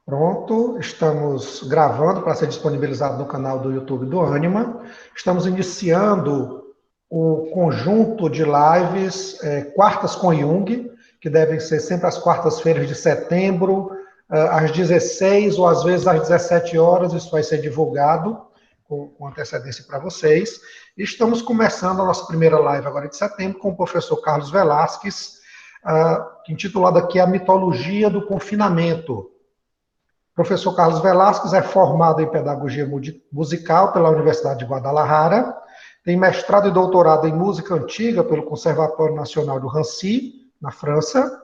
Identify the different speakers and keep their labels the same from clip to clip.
Speaker 1: Pronto, estamos gravando para ser disponibilizado no canal do YouTube do Anima. Estamos iniciando o conjunto de lives Quartas com Jung, que devem ser sempre às quartas-feiras de setembro, às 16 ou às vezes às 17 horas. Isso vai ser divulgado com antecedência para vocês. E estamos começando a nossa primeira live agora de setembro com o professor Carlos Velasquez, intitulada aqui A Mitologia do Confinamento. O professor Carlos Velasquez é formado em Pedagogia Musical pela Universidade de Guadalajara, tem mestrado e doutorado em Música Antiga pelo Conservatório Nacional do Rancy, na França,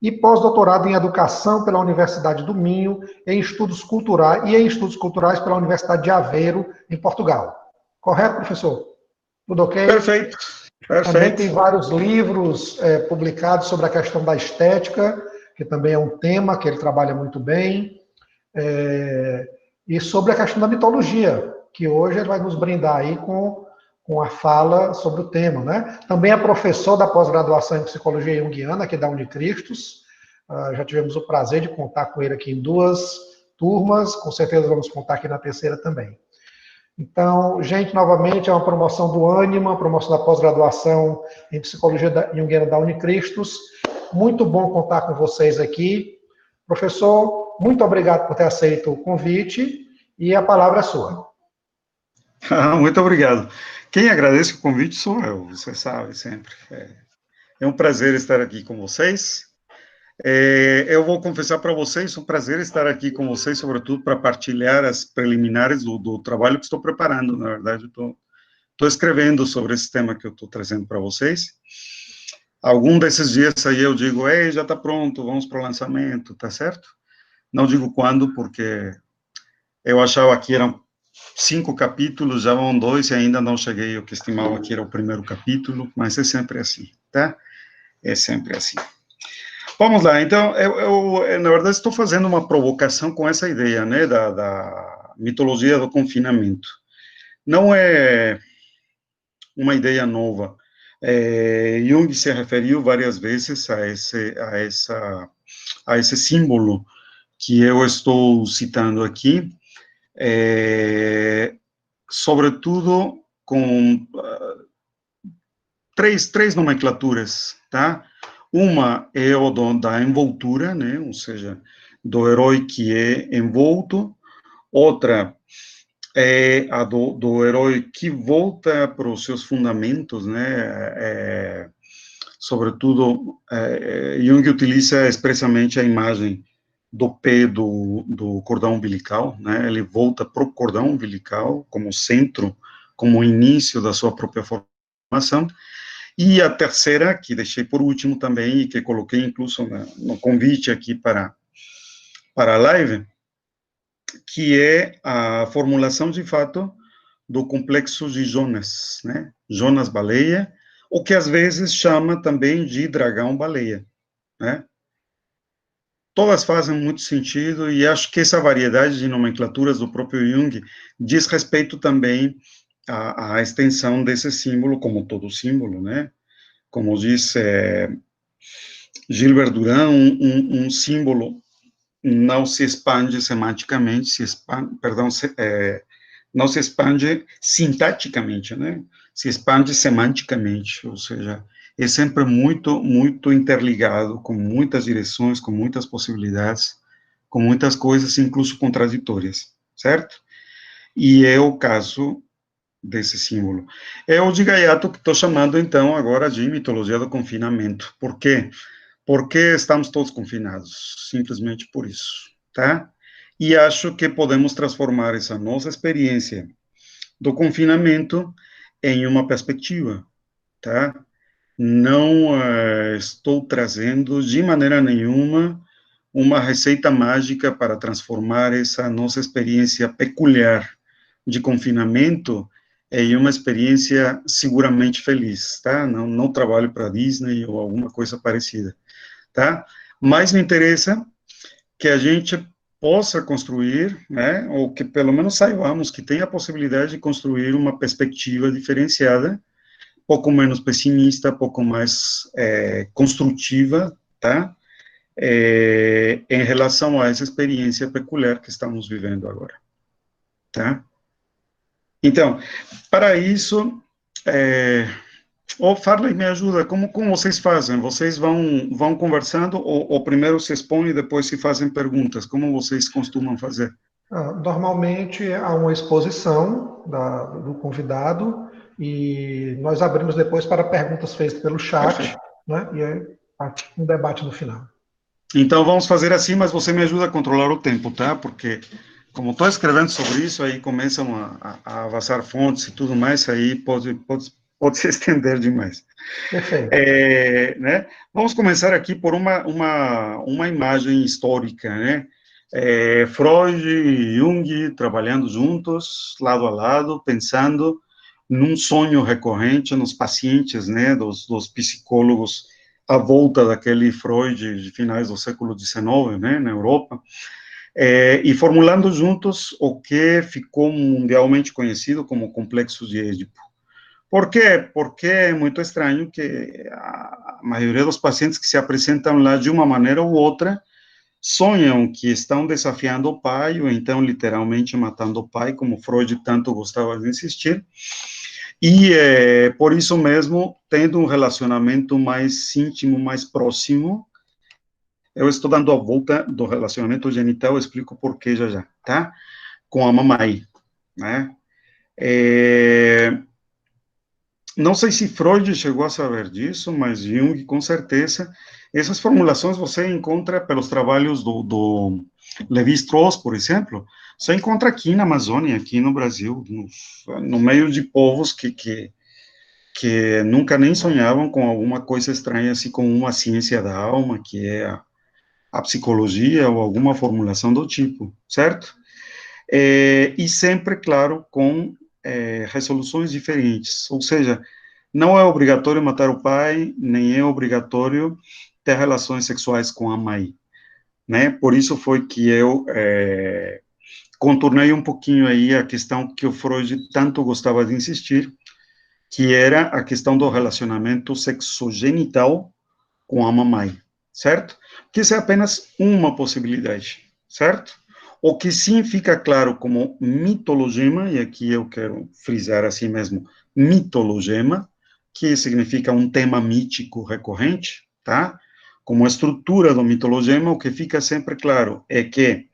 Speaker 1: e pós-doutorado em Educação pela Universidade do Minho, em Estudos Culturais pela Universidade de Aveiro, em Portugal. Correto, professor? Tudo ok?
Speaker 2: Perfeito, perfeito.
Speaker 1: Também tem vários livros publicados sobre a questão da estética, que também é um tema que ele trabalha muito bem. E sobre a questão da mitologia, que hoje ele vai nos brindar aí com a fala sobre o tema, né? Também é professor da pós-graduação em Psicologia Junguiana, aqui da Unicristos. Já tivemos o prazer de contar com ele aqui em 2 turmas, com certeza vamos contar aqui na terceira também. Então, gente, novamente, é uma promoção do Anima, promoção da pós-graduação em Psicologia Junguiana da Unicristos. Muito bom contar com vocês aqui. Professor, muito obrigado por ter aceito o convite e a palavra é sua.
Speaker 2: Muito obrigado. Quem agradece o convite sou eu, você sabe, sempre. É um prazer estar aqui com vocês. Eu vou confessar para vocês, é um prazer estar aqui com vocês, sobretudo para partilhar as preliminares do trabalho que estou preparando. Na verdade, estou escrevendo sobre esse tema que eu estou trazendo para vocês. Algum desses dias aí eu digo, ei, já está pronto, vamos para o lançamento, tá certo? Não digo quando, porque eu achava que eram 5 capítulos, já vão 2 e ainda não cheguei ao que estimava que era o primeiro capítulo, mas é sempre assim, tá? É sempre assim. Vamos lá, então, eu na verdade estou fazendo uma provocação com essa ideia, né, da mitologia do confinamento. Não é uma ideia nova. Jung se referiu várias vezes a esse símbolo que eu estou citando aqui, sobretudo com três nomenclaturas, tá? Uma é o da envoltura, né? Ou seja, do herói que é envolto. Outra é a do herói que volta para os seus fundamentos, né? Sobretudo, Jung utiliza expressamente a imagem do pé do cordão umbilical, né? Ele volta para o cordão umbilical como centro, como início da sua própria formação. E a terceira, que deixei por último também, e que coloquei incluso no convite aqui para a live, que é a formulação de fato do complexo de Jonas, né? Jonas-baleia, o que às vezes chama também de dragão-baleia, né? Todas fazem muito sentido, e acho que essa variedade de nomenclaturas do próprio Jung diz respeito também à extensão desse símbolo, como todo símbolo, né? Como diz Gilbert Durand, um símbolo não se expande semanticamente, não se expande sintaticamente, né? Se expande semanticamente, ou seja, é sempre muito, muito interligado, com muitas direções, com muitas possibilidades, com muitas coisas, incluso contraditórias, certo? E é o caso desse símbolo. É o de Gaiato que estou chamando, então, agora de mitologia do confinamento. Por quê? Porque estamos todos confinados, simplesmente por isso, tá? E acho que podemos transformar essa nossa experiência do confinamento em uma perspectiva, tá? Não estou trazendo de maneira nenhuma uma receita mágica para transformar essa nossa experiência peculiar de confinamento em uma experiência seguramente feliz, tá? Não trabalho para a Disney ou alguma coisa parecida, tá? Mas me interessa que a gente possa construir, né, ou que pelo menos saibamos que tem a possibilidade de construir uma perspectiva diferenciada, pouco menos pessimista, pouco mais construtiva, tá? em relação a essa experiência peculiar que estamos vivendo agora, tá? Então, para isso, Farley, me ajuda, como vocês fazem? Vocês vão conversando, ou primeiro se expõem e depois se fazem perguntas? Como vocês costumam fazer?
Speaker 1: Normalmente há uma exposição do convidado e nós abrimos depois para perguntas feitas pelo chat,
Speaker 2: Perfeito.
Speaker 1: né? E aí um debate no final.
Speaker 2: Então, vamos fazer assim, mas você me ajuda a controlar o tempo, tá? Porque, como estou escrevendo sobre isso, aí começam a vazar fontes e tudo mais, aí pode se estender demais.
Speaker 1: Perfeito.
Speaker 2: Né? Vamos começar aqui por uma imagem histórica, né? Freud e Jung trabalhando juntos, lado a lado, pensando num sonho recorrente nos pacientes, né, dos psicólogos à volta daquele Freud de finais do século XIX, né, na Europa, e formulando juntos o que ficou mundialmente conhecido como complexo de Édipo. Por quê? Porque é muito estranho que a maioria dos pacientes que se apresentam lá de uma maneira ou outra sonham que estão desafiando o pai, ou então literalmente matando o pai, como Freud tanto gostava de insistir, e por isso mesmo, tendo um relacionamento mais íntimo, mais próximo, eu estou dando a volta do relacionamento genital, eu explico por que já já, tá? Com a mamãe, né? Não sei se Freud chegou a saber disso, mas Jung, com certeza. Essas formulações você encontra pelos trabalhos do Levi-Strauss, por exemplo. Você encontra aqui na Amazônia, aqui no Brasil, no meio de povos que nunca nem sonhavam com alguma coisa estranha, assim como uma ciência da alma, que é a psicologia ou alguma formulação do tipo, certo? E sempre, claro, com resoluções diferentes, ou seja, não é obrigatório matar o pai, nem é obrigatório ter relações sexuais com a mãe, né? Por isso foi que eu contornei um pouquinho aí a questão que o Freud tanto gostava de insistir, que era a questão do relacionamento sexogenital com a mamãe, certo? Que isso é apenas uma possibilidade, certo? O que sim fica claro como mitologema, e aqui eu quero frisar assim mesmo, mitologema, que significa um tema mítico recorrente, tá? Como estrutura do mitologema, o que fica sempre claro é que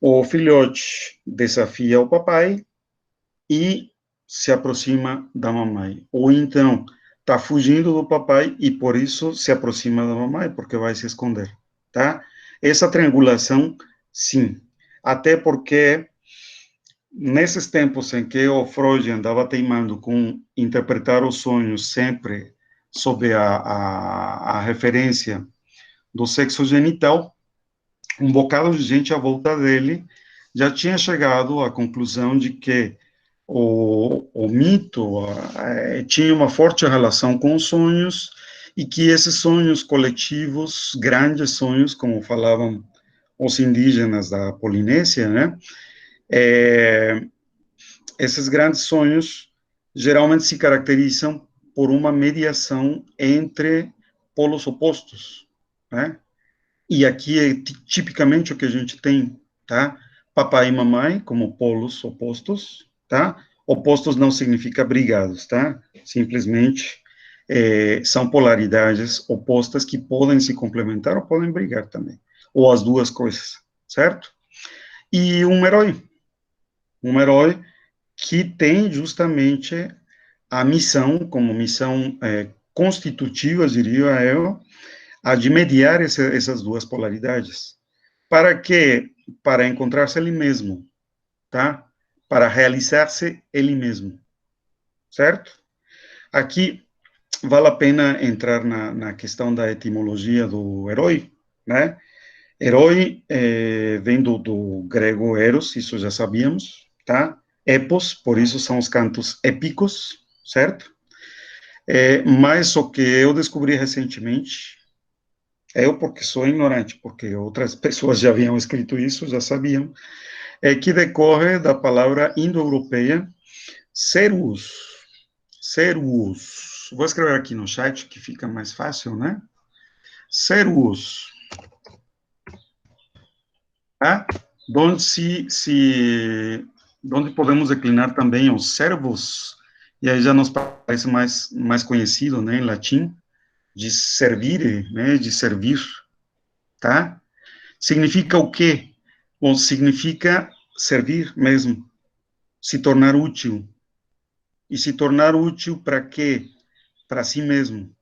Speaker 2: o filhote desafia o papai e se aproxima da mamãe. Ou então, está fugindo do papai e por isso se aproxima da mamãe, porque vai se esconder, tá? Essa triangulação, sim. Até porque, nesses tempos em que o Freud andava teimando com interpretar os sonhos sempre sob a referência do sexo genital, um bocado de gente à volta dele já tinha chegado à conclusão de que o mito tinha uma forte relação com os sonhos e que esses sonhos coletivos, grandes sonhos, como falavam os indígenas da Polinésia, né? Esses grandes sonhos geralmente se caracterizam por uma mediação entre polos opostos, né? E aqui é tipicamente o que a gente tem, tá? Papai e mamãe como polos opostos, tá? Opostos não significa brigados, tá? Simplesmente são polaridades opostas que podem se complementar ou podem brigar também, ou as duas coisas, certo? E um herói que tem justamente a missão, como missão constitutiva, diria eu, a de mediar essas duas polaridades. Para quê? Para encontrar-se ele mesmo, tá? Para realizar-se ele mesmo, certo? Aqui vale a pena entrar na questão da etimologia do herói, né? Herói vem do grego eros, isso já sabíamos, tá? Epos, por isso são os cantos épicos, certo? Mas o que eu descobri recentemente, eu porque sou ignorante, porque outras pessoas já haviam escrito isso, já sabiam, é que decorre da palavra indo-europeia serus. Serus. Vou escrever aqui no chat, que fica mais fácil, né? Serus. tá? Onde podemos declinar também os servos, e aí já nos parece mais conhecido, né, em latim, de servire, né, de servir, tá? Significa o quê? Bom, significa servir mesmo, se tornar útil. E se tornar útil para quê? Para si mesmo.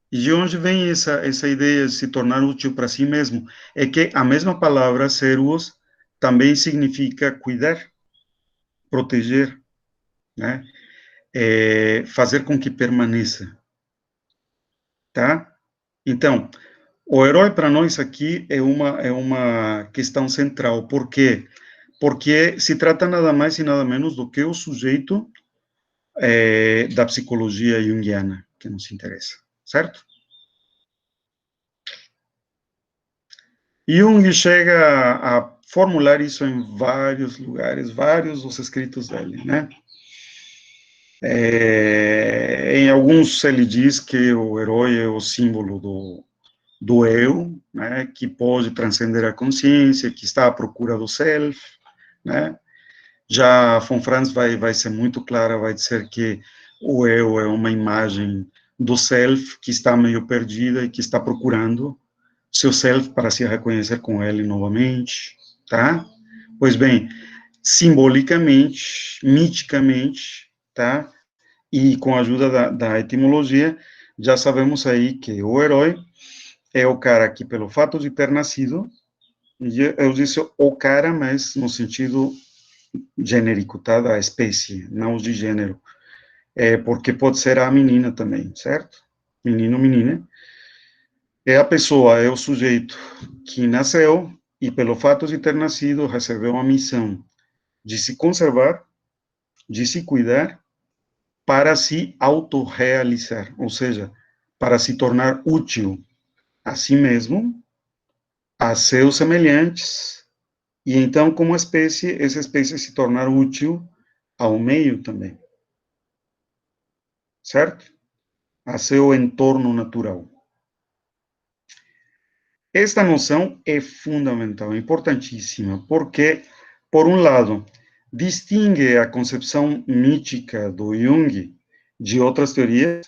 Speaker 2: E de onde vem essa ideia de se tornar útil para si mesmo? É que a mesma palavra, servos, também significa cuidar, proteger, né? Fazer com que permaneça, tá? Então, o herói para nós aqui é uma questão central. Por quê? Porque se trata nada mais e nada menos do que o sujeito da psicologia junguiana que nos interessa, certo? Jung chega a formular isso em vários lugares, vários dos escritos dele, né? Em alguns ele diz que o herói é o símbolo do eu, né, que pode transcender a consciência, que está à procura do self, né? Já von Franz vai ser muito clara, vai dizer que o eu é uma imagem do self que está meio perdida e que está procurando seu self para se reconhecer com ele novamente, tá? Pois bem, simbolicamente, miticamente, tá? E com a ajuda da etimologia, já sabemos aí que o herói é o cara que, pelo fato de ter nascido, eu disse o cara, mas no sentido genérico, tá? Da espécie, não de gênero. Porque pode ser a menina também, certo? Menino, menina. É a pessoa, é o sujeito que nasceu e, pelo fato de ter nascido, recebeu uma missão de se conservar, de se cuidar, para se autorrealizar, ou seja, para se tornar útil a si mesmo, a seus semelhantes, e então, como espécie, essa espécie se tornar útil ao meio também, certo? A seu entorno natural. Esta noção é fundamental, é importantíssima, porque, por um lado, distingue a concepção mítica do Jung de outras teorias,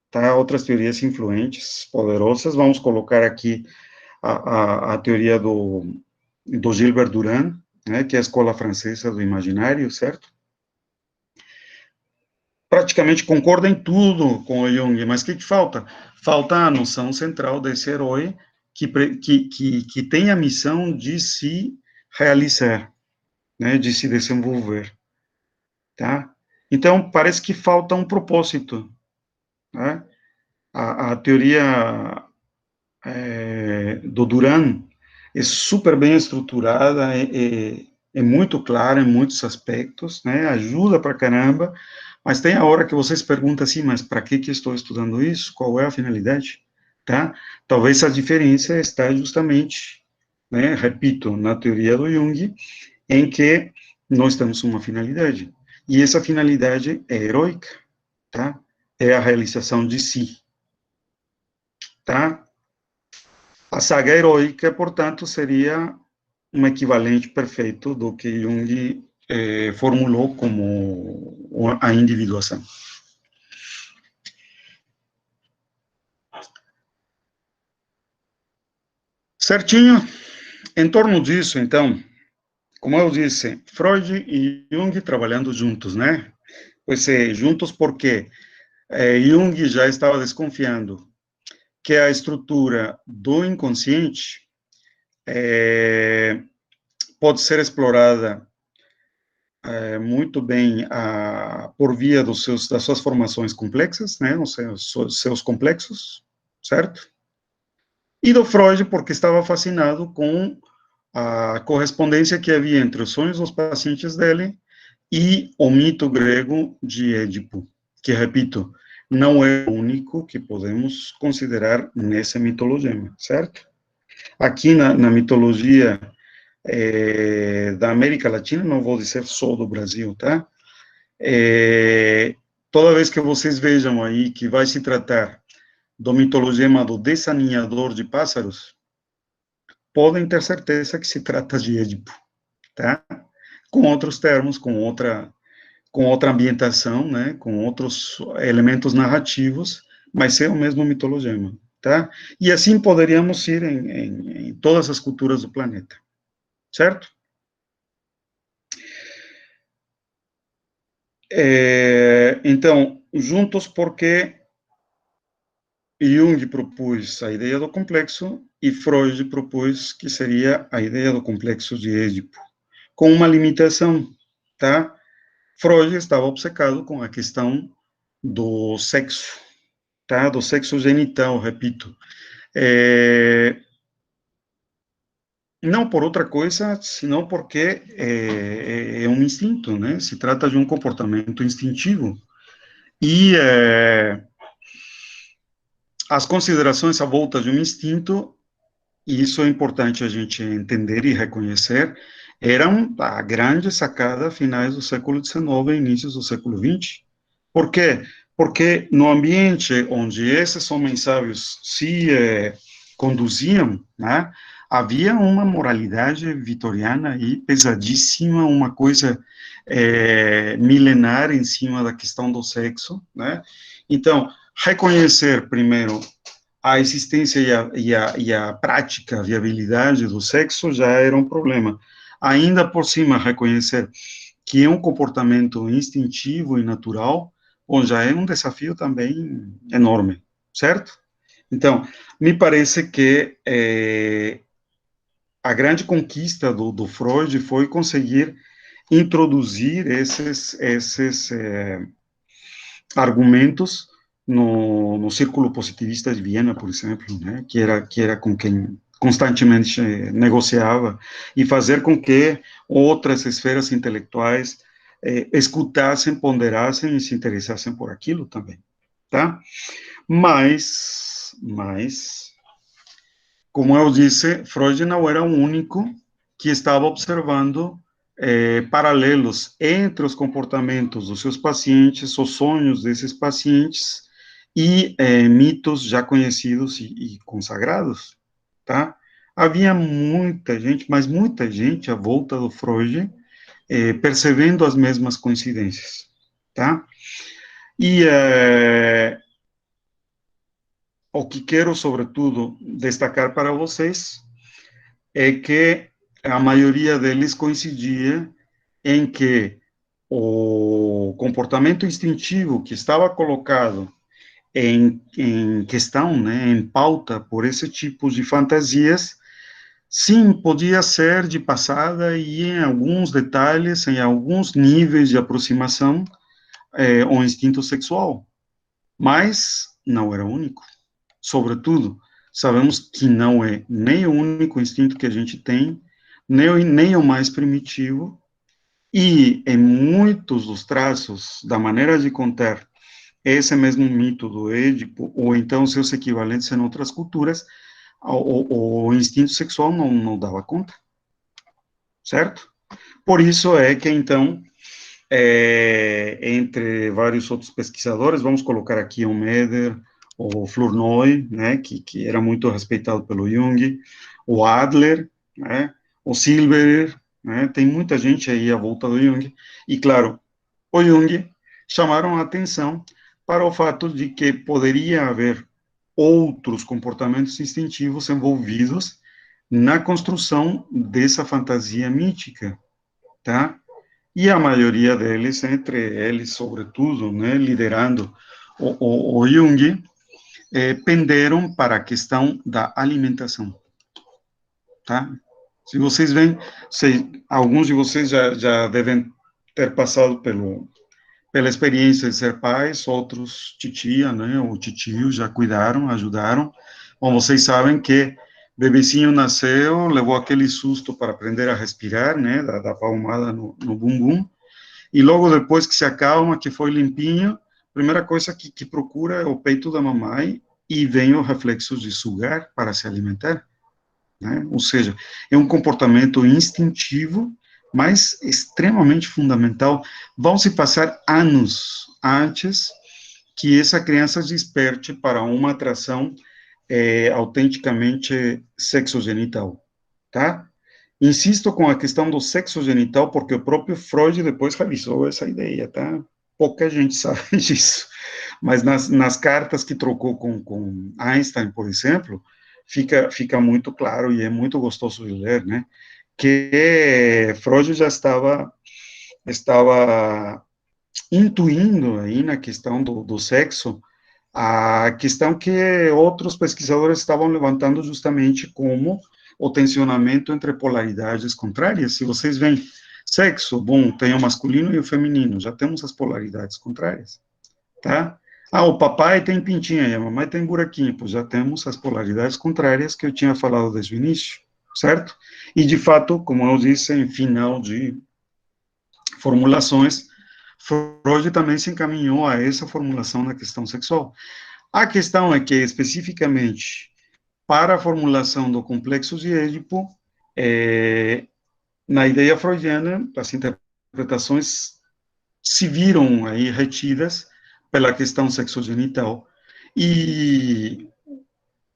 Speaker 2: tá? Outras teorias influentes, poderosas. Vamos colocar aqui a teoria do Gilbert Durand, né, que é a escola francesa do imaginário, certo? Praticamente concorda em tudo com o Jung, mas o que falta? Falta a noção central desse herói que tem a missão de se realizar, né, de se desenvolver, tá? Então, parece que falta um propósito, né? A teoria do Durand é super bem estruturada, é muito clara em muitos aspectos, né? Ajuda pra caramba, mas tem a hora que você se pergunta assim, mas para que estou estudando isso? Qual é a finalidade? Tá? Talvez a diferença está justamente, né, repito, na teoria do Jung, em que nós temos uma finalidade, e essa finalidade é heróica, tá? É a realização de si, tá? A saga heróica, portanto, seria um equivalente perfeito do que Jung formulou como a individuação. Certinho? Em torno disso, então, como eu disse, Freud e Jung trabalhando juntos, né? Pois juntos porque Jung já estava desconfiando que a estrutura do inconsciente pode ser explorada muito bem por via das suas formações complexas, né? Os seus complexos, certo? E do Freud porque estava fascinado com a correspondência que havia entre os sonhos dos pacientes dele e o mito grego de Édipo, que, repito, não é o único que podemos considerar nessa mitologia, certo? Aqui na mitologia da América Latina, não vou dizer só do Brasil, tá? Toda vez que vocês vejam aí que vai se tratar do mitologema do desaninhador de pássaros, podem ter certeza que se trata de Édipo, tá? Com outros termos, com outra ambientação, né, com outros elementos narrativos, mas é o mesmo mitologema, tá? E assim poderíamos ir em todas as culturas do planeta, certo? Então, juntos porque Jung propôs a ideia do complexo e Freud propôs que seria a ideia do complexo de Édipo, com uma limitação, tá? Freud estava obcecado com a questão do sexo, tá? Do sexo genital, repito. Não por outra coisa, senão porque é um instinto, né? Se trata de um comportamento instintivo. E as considerações à volta de um instinto, e isso é importante a gente entender e reconhecer, eram a grande sacada finais do século XIX e inícios do século XX. Por quê? Porque no ambiente onde esses homens sábios se conduziam, né, havia uma moralidade vitoriana aí pesadíssima, uma coisa milenar em cima da questão do sexo, né? Então, reconhecer primeiro a existência e a prática, a viabilidade do sexo já era um problema. Ainda por cima, reconhecer que é um comportamento instintivo e natural, bom, já é um desafio também enorme, certo? Então, me parece que a grande conquista do Freud foi conseguir introduzir esses argumentos no Círculo Positivista de Viena, por exemplo, né, que era com quem constantemente negociava, e fazer com que outras esferas intelectuais escutassem, ponderassem e se interessassem por aquilo também, tá? Mas, como eu disse, Freud não era o único que estava observando paralelos entre os comportamentos dos seus pacientes, os sonhos desses pacientes e mitos já conhecidos e consagrados, tá? Havia muita gente, mas muita gente à volta do Freud percebendo as mesmas coincidências, tá? E o que quero, sobretudo, destacar para vocês é que a maioria deles coincidia em que o comportamento instintivo que estava colocado em questão, né, em pauta por esse tipo de fantasias, sim, podia ser de passada e em alguns detalhes, em alguns níveis de aproximação, o instinto sexual, mas não era único. Sobretudo, sabemos que não é nem o único instinto que a gente tem, nem o mais primitivo, e em muitos dos traços da maneira de contar esse mesmo mito do Édipo, ou então seus equivalentes em outras culturas, o instinto sexual não dava conta, certo? Por isso é que, então, entre vários outros pesquisadores, vamos colocar aqui o Meder, o Flournoy, né, que era muito respeitado pelo Jung, o Adler, né, o Silberer, né, tem muita gente aí à volta do Jung, e claro, o Jung chamaram a atenção para o fato de que poderia haver outros comportamentos instintivos envolvidos na construção dessa fantasia mítica, tá? E a maioria deles, entre eles, sobretudo, né, liderando o Jung, penderam para a questão da alimentação, tá? Se vocês veem, alguns de vocês já devem ter passado pela experiência de ser pais, outros titia, né, ou titio já cuidaram, ajudaram. Bom, vocês sabem que bebecinho nasceu, levou aquele susto para aprender a respirar, né, da palmada no bumbum, e logo depois que se acalma, que foi limpinho, a primeira coisa que procura é o peito da mamãe e vem o reflexo de sugar para se alimentar, né? Ou seja, é um comportamento instintivo, mas extremamente fundamental. Vão se passar anos antes que essa criança desperte para uma atração autenticamente sexogenital, tá? Insisto com a questão do sexo genital, porque o próprio Freud depois revisou essa ideia, tá? Pouca gente sabe disso. Mas nas cartas que trocou com Einstein, por exemplo, fica muito claro e é muito gostoso de ler, né? Que Freud já estava intuindo aí na questão do sexo, a questão que outros pesquisadores estavam levantando justamente como o tensionamento entre polaridades contrárias. Se vocês veem sexo, bom, tem o masculino e o feminino, já temos as polaridades contrárias, tá? Ah, o papai tem pintinha e a mamãe tem buraquinho, pois já temos as polaridades contrárias que eu tinha falado desde o início, certo? E, de fato, como eu disse, em final de formulações, Freud também se encaminhou a essa formulação da questão sexual. A questão é que, especificamente, para a formulação do complexo de Édipo, na ideia freudiana, as interpretações se viram aí retidas pela questão sexogenital, e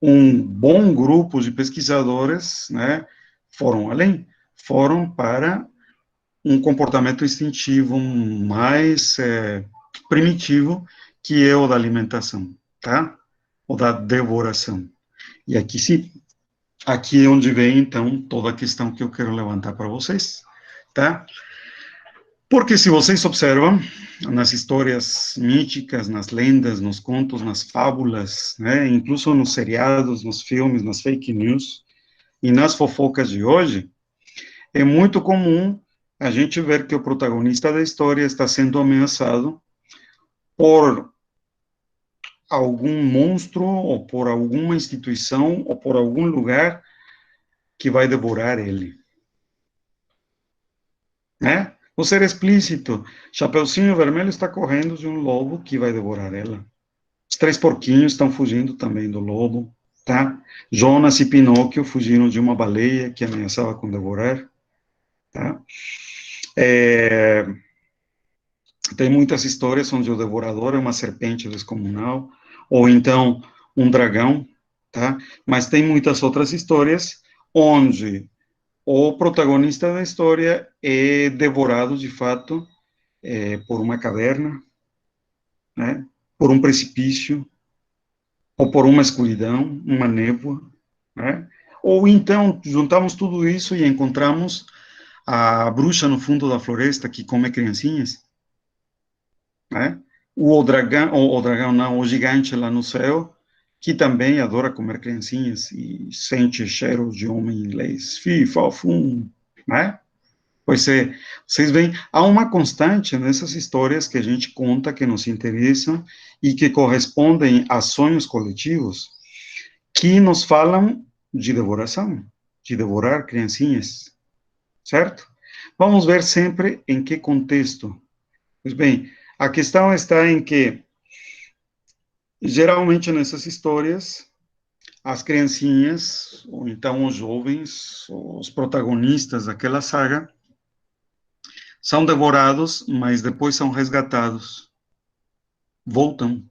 Speaker 2: um bom grupo de pesquisadores, né, foram para um comportamento instintivo mais primitivo, que é o da alimentação, tá? O da devoração. E aqui sim, aqui é onde vem, então, toda a questão que eu quero levantar para vocês, tá? Porque se vocês observam, nas histórias míticas, nas lendas, nos contos, nas fábulas, né, incluso nos seriados, nos filmes, nas fake news e nas fofocas de hoje, é muito comum a gente ver que o protagonista da história está sendo ameaçado por algum monstro, ou por alguma instituição, ou por algum lugar que vai devorar ele, né? Vou ser explícito, Chapeuzinho Vermelho está correndo de um lobo que vai devorar ela. Os três porquinhos estão fugindo também do lobo, tá? Jonas e Pinóquio fugiram de uma baleia que ameaçava com devorar, tá? Tem muitas histórias onde o devorador é uma serpente descomunal, ou então um dragão, tá? Mas tem muitas outras histórias onde o protagonista da história é devorado, de fato, por uma caverna, né? Por um precipício, ou por uma escuridão, uma névoa, né? Ou então juntamos tudo isso e encontramos a bruxa no fundo da floresta que come criancinhas, né? O dragão não, o gigante lá no céu, que também adora comer criancinhas e sente cheiro de homem inglês, fi, fal, fum, né? Pois é, vocês veem, há uma constante nessas histórias que a gente conta, que nos interessam e que correspondem a sonhos coletivos, que nos falam de devoração, de devorar criancinhas, certo? Vamos ver sempre em que contexto. Pois bem, a questão está em que, geralmente nessas histórias, as criancinhas, ou então os jovens, os protagonistas daquela saga, são devorados, mas depois são resgatados, voltam,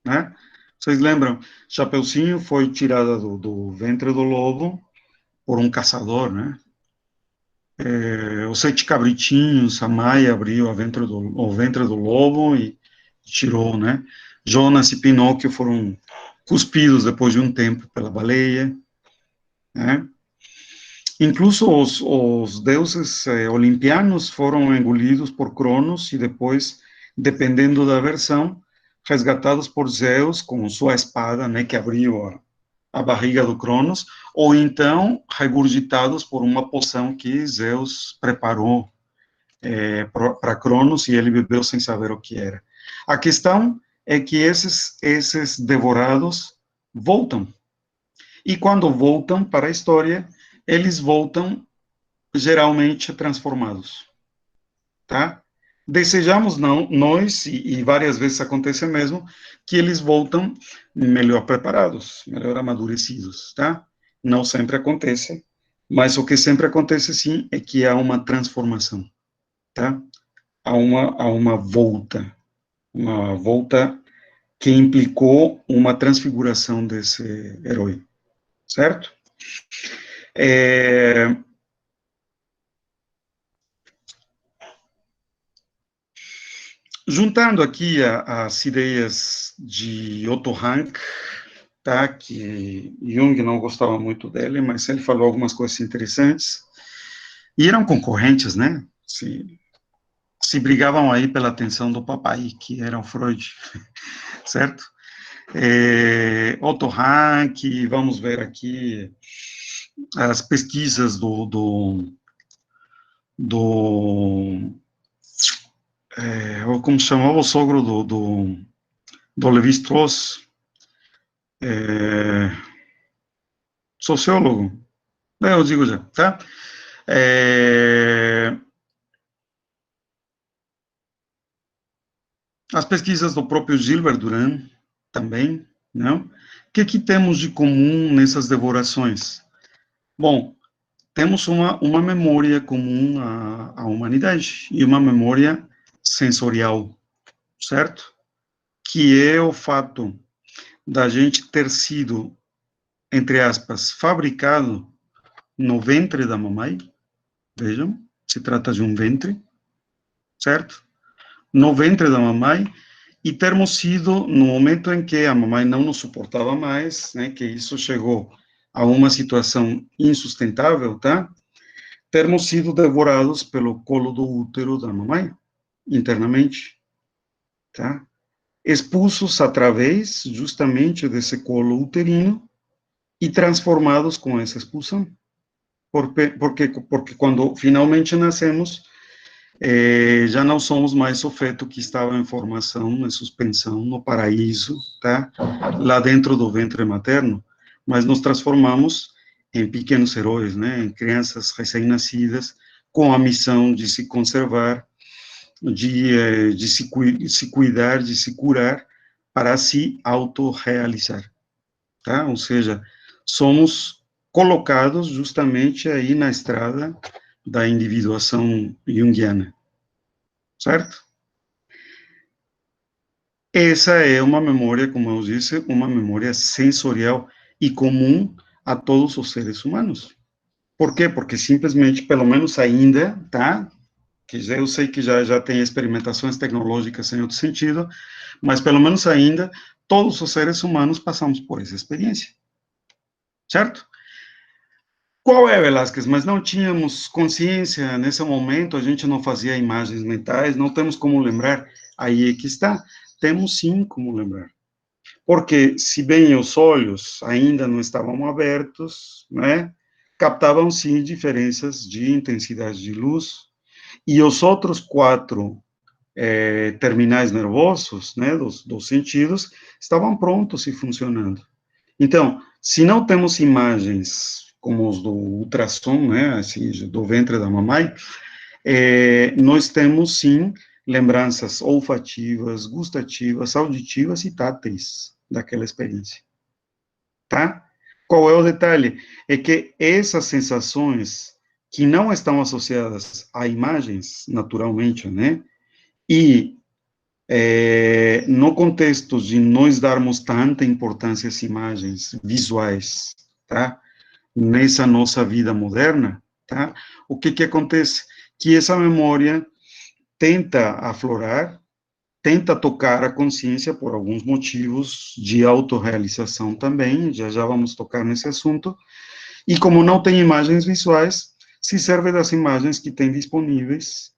Speaker 2: né? Vocês lembram? Chapeuzinho foi tirada do ventre do lobo por um caçador, né? Os 7 cabritinhos, a Maia abriu o ventre do lobo e tirou, né? Jonas e Pinóquio foram cuspidos depois de um tempo pela baleia, né? Incluso os deuses olimpianos foram engolidos por Cronos e depois, dependendo da versão, resgatados por Zeus com sua espada, né, que abriu a barriga do Cronos, ou então regurgitados por uma poção que Zeus preparou para Cronos e ele bebeu sem saber o que era. A questão é que esses devorados voltam. E quando voltam para a história, eles voltam geralmente transformados, tá? Desejamos não, nós, e várias vezes acontece mesmo, que eles voltam melhor preparados, melhor amadurecidos, tá? Não sempre acontece, mas o que sempre acontece, sim, é que há uma transformação, tá? Há uma volta que implicou uma transfiguração desse herói, certo? Juntando aqui as ideias de Otto Rank, tá, que Jung não gostava muito dele, mas ele falou algumas coisas interessantes, e eram concorrentes, né, se brigavam aí pela atenção do papai, que era o Freud, certo? Otto Rank, vamos ver aqui as pesquisas como se chamava o sogro do Lévi-Strauss, sociólogo, eu digo já, tá? As pesquisas do próprio Gilbert Durand, também, não? O que temos de comum nessas devorações? Bom, temos uma memória comum à humanidade, e uma memória sensorial, certo? Que é o fato da gente ter sido, entre aspas, fabricado no ventre da mamãe, vejam, se trata de um ventre, certo? No ventre da mamãe, e termos sido, no momento em que a mamãe não nos suportava mais, né, que isso chegou a uma situação insustentável, tá? Termos sido devorados pelo colo do útero da mamãe, internamente, tá? Expulsos através, justamente, desse colo uterino e transformados com essa expulsão. Porque quando finalmente nascemos, já não somos mais o feto que estava em formação, em suspensão, no paraíso, tá? Lá dentro do ventre materno, mas nos transformamos em pequenos heróis, né? Em crianças recém-nascidas, com a missão de se conservar, de se cuidar, de se curar, para se autorrealizar, tá? Ou seja, somos colocados justamente aí na estrada da individuação junguiana, certo? Essa é uma memória, como eu disse, uma memória sensorial e comum a todos os seres humanos. Por quê? Porque simplesmente, pelo menos ainda, tá? Que eu sei que já tem experimentações tecnológicas em outro sentido, mas pelo menos ainda, todos os seres humanos passamos por essa experiência, certo? Qual é, Velázquez? Mas não tínhamos consciência nesse momento, a gente não fazia imagens mentais, não temos como lembrar. Aí é que está. Temos sim como lembrar. Porque, se bem os olhos ainda não estavam abertos, né, captavam sim diferenças de intensidade de luz, e os outros quatro terminais nervosos, né, dos sentidos, estavam prontos e funcionando. Então, se não temos imagens como os do ultrassom, né, assim, do ventre da mamãe, nós temos, sim, lembranças olfativas, gustativas, auditivas e táteis daquela experiência, tá? Qual é o detalhe? É que essas sensações que não estão associadas a imagens, naturalmente, né, e no contexto de nós darmos tanta importância às imagens visuais, tá? Nessa nossa vida moderna, tá? O que acontece? Que essa memória tenta aflorar, tenta tocar a consciência por alguns motivos de autorrealização também, já vamos tocar nesse assunto, e como não tem imagens visuais, se serve das imagens que tem disponíveis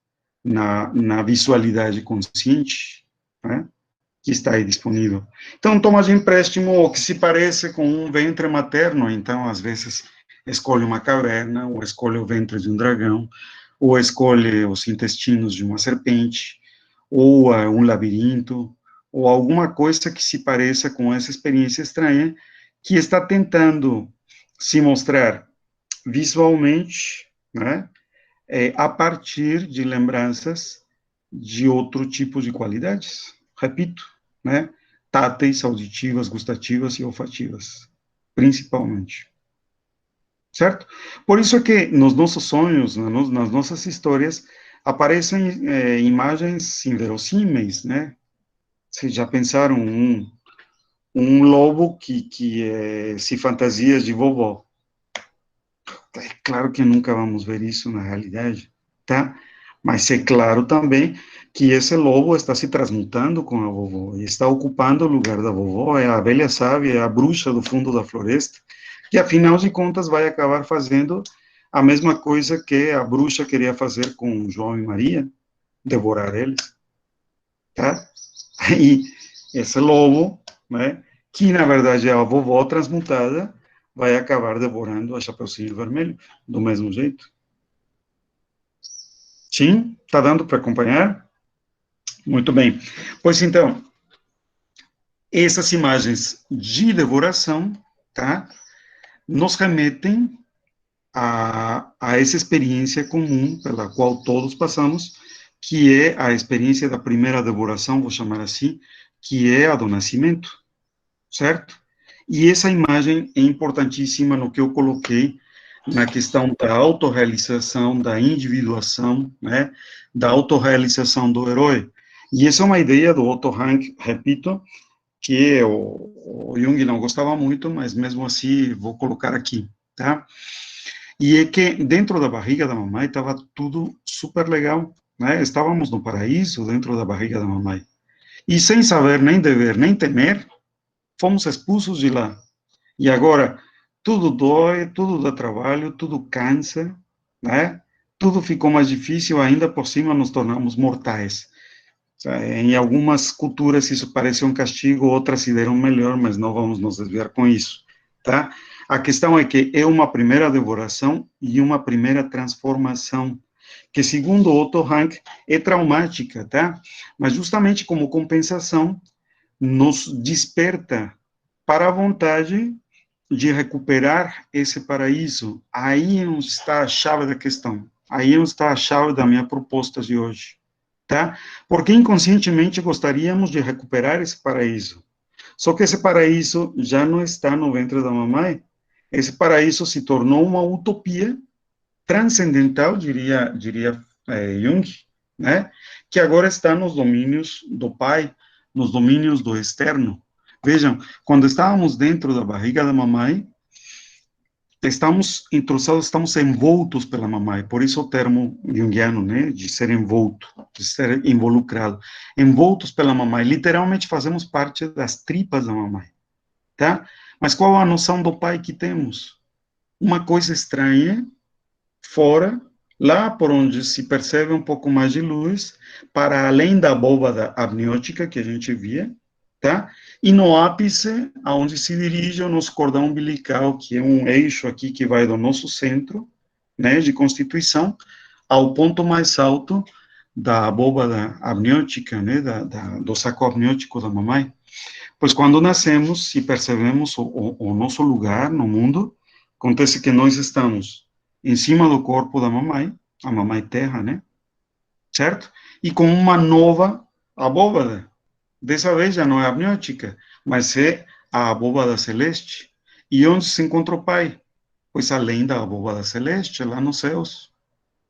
Speaker 2: na visualidade consciente, né? Que está aí disponível. Então, toma de empréstimo o que se parece com um ventre materno, então, às vezes, escolhe uma caverna, ou escolhe o ventre de um dragão, ou escolhe os intestinos de uma serpente, ou um labirinto, ou alguma coisa que se pareça com essa experiência estranha, que está tentando se mostrar visualmente, né, a partir de lembranças de outro tipo de qualidades. Repito, né? Táteis, auditivas, gustativas e olfativas, principalmente. Certo? Por isso é que nos nossos sonhos, nas nossas histórias, aparecem imagens inverossímeis, né? Vocês já pensaram um lobo que se fantasia de vovó? É claro que nunca vamos ver isso na realidade, tá? Mas é claro também que esse lobo está se transmutando com a vovó e está ocupando o lugar da vovó, é a velha sábia, é a bruxa do fundo da floresta, que afinal de contas vai acabar fazendo a mesma coisa que a bruxa queria fazer com João e Maria, devorar eles, tá? E esse lobo, né, que na verdade é a vovó transmutada, vai acabar devorando a Chapeuzinho Vermelho, do mesmo jeito. Sim? Tá dando para acompanhar? Muito bem. Pois então, essas imagens de devoração, tá, nos remetem a essa experiência comum pela qual todos passamos, que é a experiência da primeira devoração, vou chamar assim, que é a do nascimento, certo? E essa imagem é importantíssima no que eu coloquei na questão da autorrealização, da individuação, né, da autorrealização do herói. E essa é uma ideia do Otto Rank, repito, que o Jung não gostava muito, mas mesmo assim vou colocar aqui, tá? E é que dentro da barriga da mamãe estava tudo super legal, né? Estávamos no paraíso dentro da barriga da mamãe. E sem saber nem dever nem temer, fomos expulsos de lá. E agora, tudo dói, tudo dá trabalho, tudo cansa, né? Tudo ficou mais difícil, ainda por cima nos tornamos mortais. Em algumas culturas isso parece um castigo, outras se deram melhor, mas não vamos nos desviar com isso, tá? A questão é que é uma primeira devoração e uma primeira transformação, que segundo Otto Rank é traumática, tá? Mas justamente como compensação, nos desperta para a vontade de recuperar esse paraíso. Aí está a chave da questão. Aí está a chave da minha proposta de hoje, tá? Porque inconscientemente gostaríamos de recuperar esse paraíso. Só que esse paraíso já não está no ventre da mamãe. Esse paraíso se tornou uma utopia transcendental, diria Jung, né? Que agora está nos domínios do pai, nos domínios do externo. Vejam, quando estávamos dentro da barriga da mamãe, estamos intrusados, estamos envoltos pela mamãe, por isso o termo junguiano, né, de ser envolto, de ser involucrado, envoltos pela mamãe, literalmente fazemos parte das tripas da mamãe, tá? Mas qual a noção do pai que temos? Uma coisa estranha, fora, lá por onde se percebe um pouco mais de luz, para além da abóbada amniótica que a gente via, tá? E no ápice, aonde se dirige o nosso cordão umbilical, que é um eixo aqui que vai do nosso centro, né, de constituição, ao ponto mais alto da abóbada amniótica, né, do saco amniótico da mamãe. Pois quando nascemos e percebemos o nosso lugar no mundo, acontece que nós estamos em cima do corpo da mamãe, a mamãe terra, né, certo? E com uma nova abóbada. Dessa vez já não é amniótica, mas é a abóbada celeste. E onde se encontra o pai? Pois além da abóbada celeste, lá nos céus,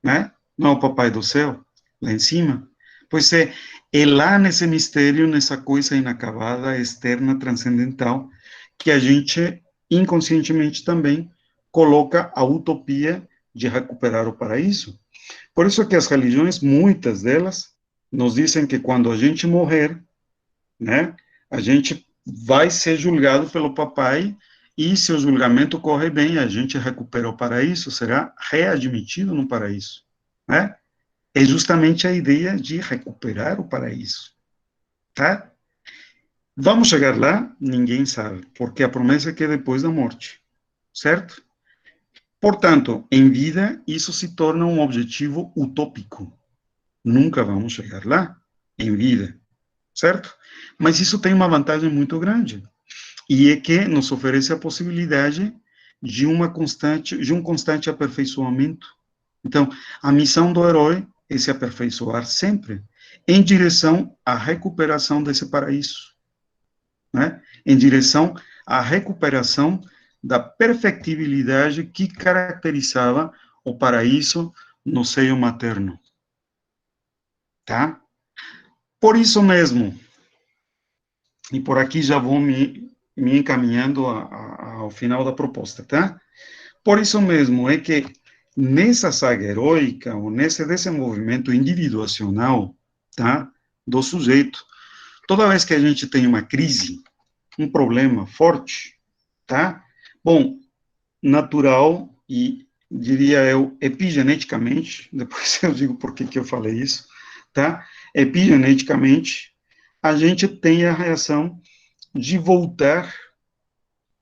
Speaker 2: né? Não é o papai do céu, lá em cima. Pois é lá nesse mistério, nessa coisa inacabada, externa, transcendental, que a gente inconscientemente também coloca a utopia de recuperar o paraíso. Por isso que as religiões, muitas delas, nos dizem que quando a gente morrer, né, a gente vai ser julgado pelo papai e se o julgamento correr bem, a gente recupera o paraíso, será readmitido no paraíso, né? É justamente a ideia de recuperar o paraíso, tá? Vamos chegar lá? Ninguém sabe, porque a promessa é que é depois da morte, certo? Portanto, em vida, isso se torna um objetivo utópico. Nunca vamos chegar lá, em vida, certo? Mas isso tem uma vantagem muito grande, e é que nos oferece a possibilidade de de um constante aperfeiçoamento. Então, a missão do herói é se aperfeiçoar sempre em direção à recuperação desse paraíso, né? Em direção à recuperação da perfectibilidade que caracterizava o paraíso no seio materno, tá? Por isso mesmo, e por aqui já vou me encaminhando ao final da proposta, tá? Por isso mesmo é que nessa saga heróica, ou nesse desenvolvimento individuacional, tá, do sujeito, toda vez que a gente tem uma crise, um problema forte, tá, bom, natural e, diria eu, epigeneticamente, depois eu digo por que eu falei isso, tá, epigeneticamente, a gente tem a reação de voltar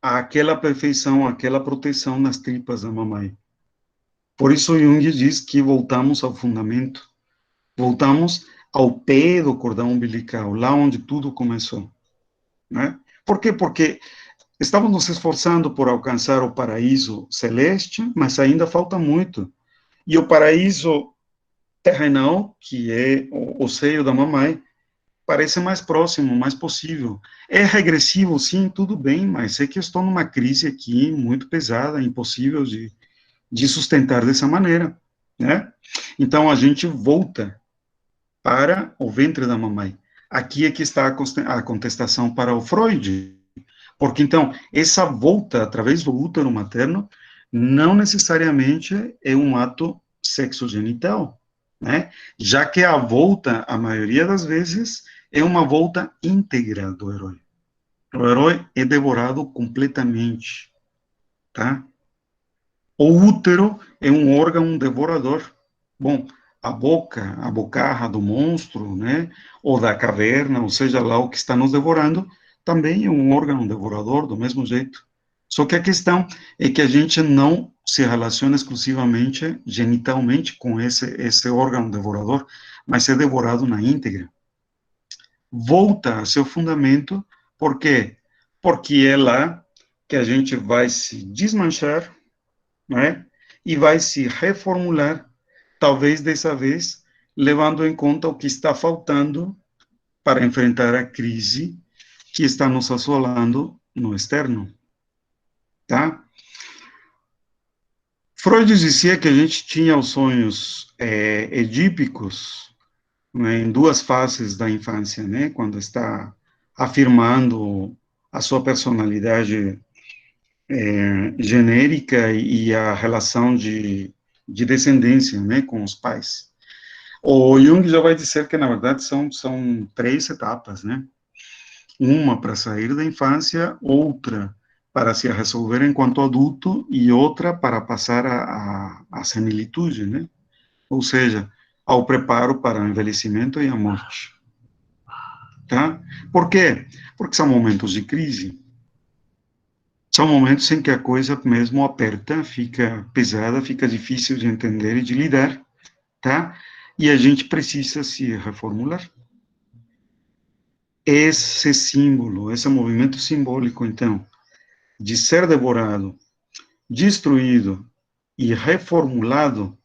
Speaker 2: àquela perfeição, àquela proteção nas tripas da mamãe. Por isso Jung diz que voltamos ao fundamento, voltamos ao pé do cordão umbilical, lá onde tudo começou, né? Por quê? Porque estamos nos esforçando por alcançar o paraíso celeste, mas ainda falta muito. E o paraíso terrenal, que é o seio da mamãe, parece mais próximo, mais possível. É regressivo, sim, tudo bem, mas é que eu estou numa crise aqui muito pesada, impossível de sustentar dessa maneira, né? Então a gente volta para o ventre da mamãe. Aqui é que está a contestação para o Freud, porque então essa volta através do útero materno não necessariamente é um ato sexogenital, né? Já que a volta, a maioria das vezes, é uma volta íntegra do herói. O herói é devorado completamente, tá? O útero é um órgão devorador. Bom, a boca, a bocarra do monstro, né, ou da caverna, ou seja lá o que está nos devorando, também é um órgão devorador, do mesmo jeito. Só que a questão é que a gente não se relaciona exclusivamente, genitalmente, com esse órgão devorador, mas é devorado na íntegra. Volta a seu fundamento, por quê? Porque é lá que a gente vai se desmanchar, né? E vai se reformular, talvez dessa vez, levando em conta o que está faltando para enfrentar a crise que está nos assolando no externo, tá? Freud dizia que a gente tinha os sonhos edípicos, né, em duas fases da infância, né? Quando está afirmando a sua personalidade genérica e a relação de descendência, né, com os pais. O Jung já vai dizer que, na verdade, são três etapas, né? Uma para sair da infância, outra para se resolver enquanto adulto e outra para passar a senilitude, né? Ou seja, ao preparo para o envelhecimento e a morte, tá? Por quê? Porque são momentos de crise. São momentos em que a coisa mesmo aperta, fica pesada, fica difícil de entender e de lidar, tá? E a gente precisa se reformular. Esse símbolo, esse movimento simbólico, então, de ser devorado, destruído e reformulado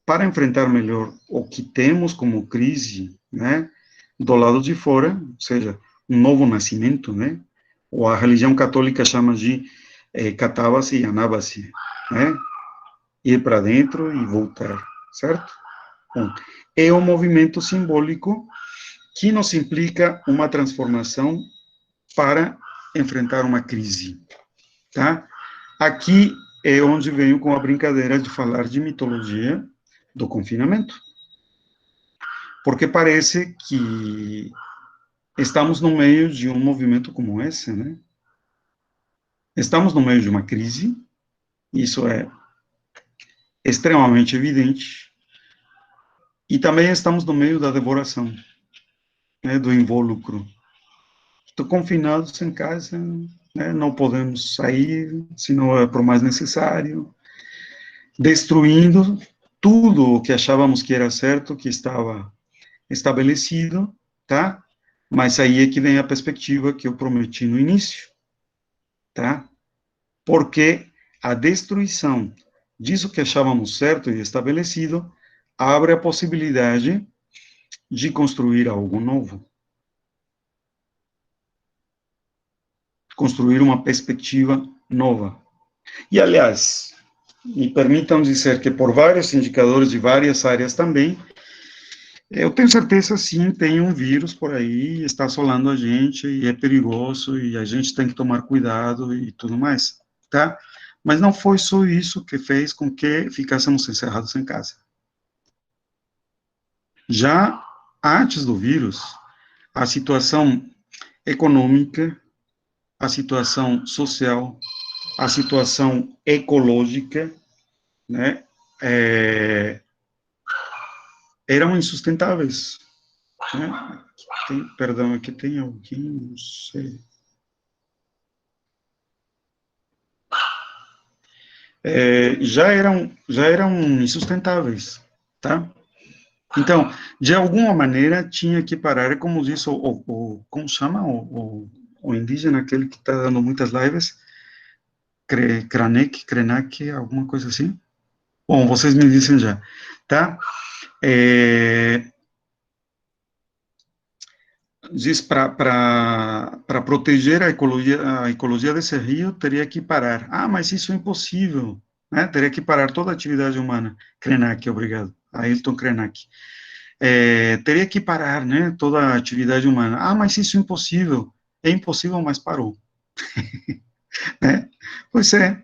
Speaker 2: para enfrentar melhor o que temos como crise, né, do lado de fora, ou seja, um novo nascimento, né, ou a religião católica chama de catábase e anábase, né, ir para dentro e voltar, certo? Bom, é um movimento simbólico que nos implica uma transformação para enfrentar uma crise, tá? Aqui é onde venho com a brincadeira de falar de mitologia do confinamento, porque parece que estamos no meio de um movimento como esse, né? Estamos no meio de uma crise, isso é extremamente evidente, e também estamos no meio da devoração, né, do invólucro. Estou confinados em casa, né, não podemos sair, se não é por mais necessário, destruindo tudo o que achávamos que era certo, que estava estabelecido, tá? Mas aí é que vem a perspectiva que eu prometi no início, tá? Porque a destruição disso que achávamos certo e estabelecido abre a possibilidade de construir algo novo. Construir uma perspectiva nova. E, aliás, me permitam dizer que por vários indicadores de várias áreas também, eu tenho certeza, sim, tem um vírus por aí, está assolando a gente, e é perigoso, e a gente tem que tomar cuidado e tudo mais, tá? Mas não foi só isso que fez com que ficássemos encerrados em casa. Já antes do vírus, a situação econômica, a situação social, a situação ecológica, né, eram insustentáveis. Né? Perdão, aqui tem alguém, não sei. Já eram insustentáveis, tá? Então, de alguma maneira, tinha que parar, é como diz como chama o indígena, aquele que está dando muitas lives, Krenak, alguma coisa assim? Bom, vocês me dizem já, tá? Diz para proteger a ecologia desse rio, teria que parar. Ah, mas isso é impossível, né? Teria que parar toda a atividade humana. Krenak, obrigado. Ailton Krenak. Teria que parar, né? Toda a atividade humana. Ah, mas isso é impossível. É impossível, mas parou. Né? Pois é,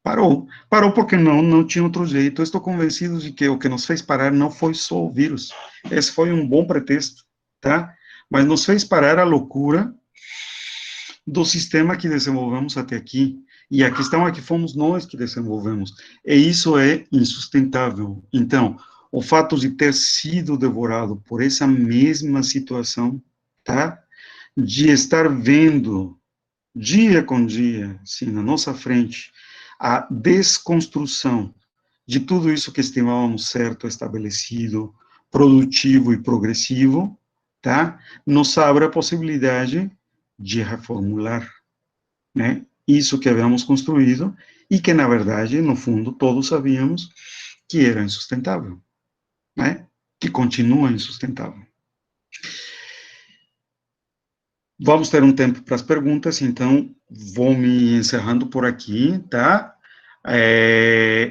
Speaker 2: parou. Parou porque não tinha outro jeito. Eu estou convencido de que o que nos fez parar não foi só o vírus. Esse foi um bom pretexto, tá? Mas nos fez parar a loucura do sistema que desenvolvemos até aqui. E a questão é que fomos nós que desenvolvemos. E isso é insustentável. Então, o fato de ter sido devorado por essa mesma situação, tá? De estar vendo, dia com dia, assim, na nossa frente, a desconstrução de tudo isso que estimávamos certo, estabelecido, produtivo e progressivo, tá? Nos abre a possibilidade de reformular, né? Isso que havíamos construído e que, na verdade, no fundo, todos sabíamos que era insustentável, né? Que continua insustentável. Vamos ter um tempo para as perguntas, então vou me encerrando por aqui, tá?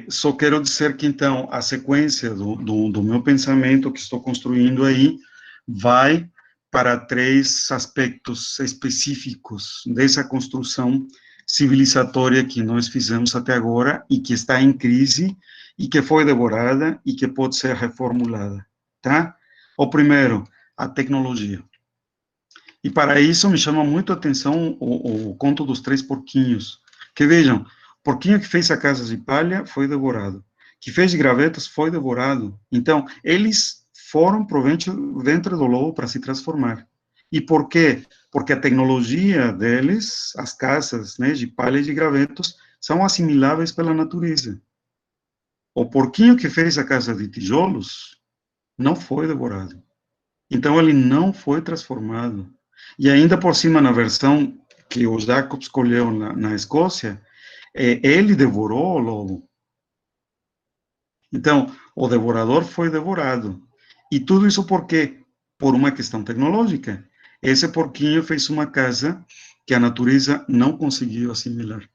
Speaker 2: Só quero dizer que, então, a sequência do meu pensamento que estou construindo aí vai para 3 aspectos específicos dessa construção civilizatória que nós fizemos até agora e que está em crise e que foi devorada e que pode ser reformulada, tá? O primeiro, a tecnologia. E para isso me chama muito a atenção o conto dos 3 porquinhos, que vejam, o porquinho que fez a casa de palha foi devorado, que fez de gravetos foi devorado. Então, eles foram para o ventre do lobo para se transformar. E por quê? Porque a tecnologia deles, as casas, né, de palha e de gravetos, são assimiláveis pela natureza. O porquinho que fez a casa de tijolos não foi devorado. Então, ele não foi transformado. E ainda por cima, na versão que o Jacob escolheu na Escócia, ele devorou o lobo. Então, o devorador foi devorado. E tudo isso por quê? Por uma questão tecnológica. Esse porquinho fez uma casa que a natureza não conseguiu assimilar.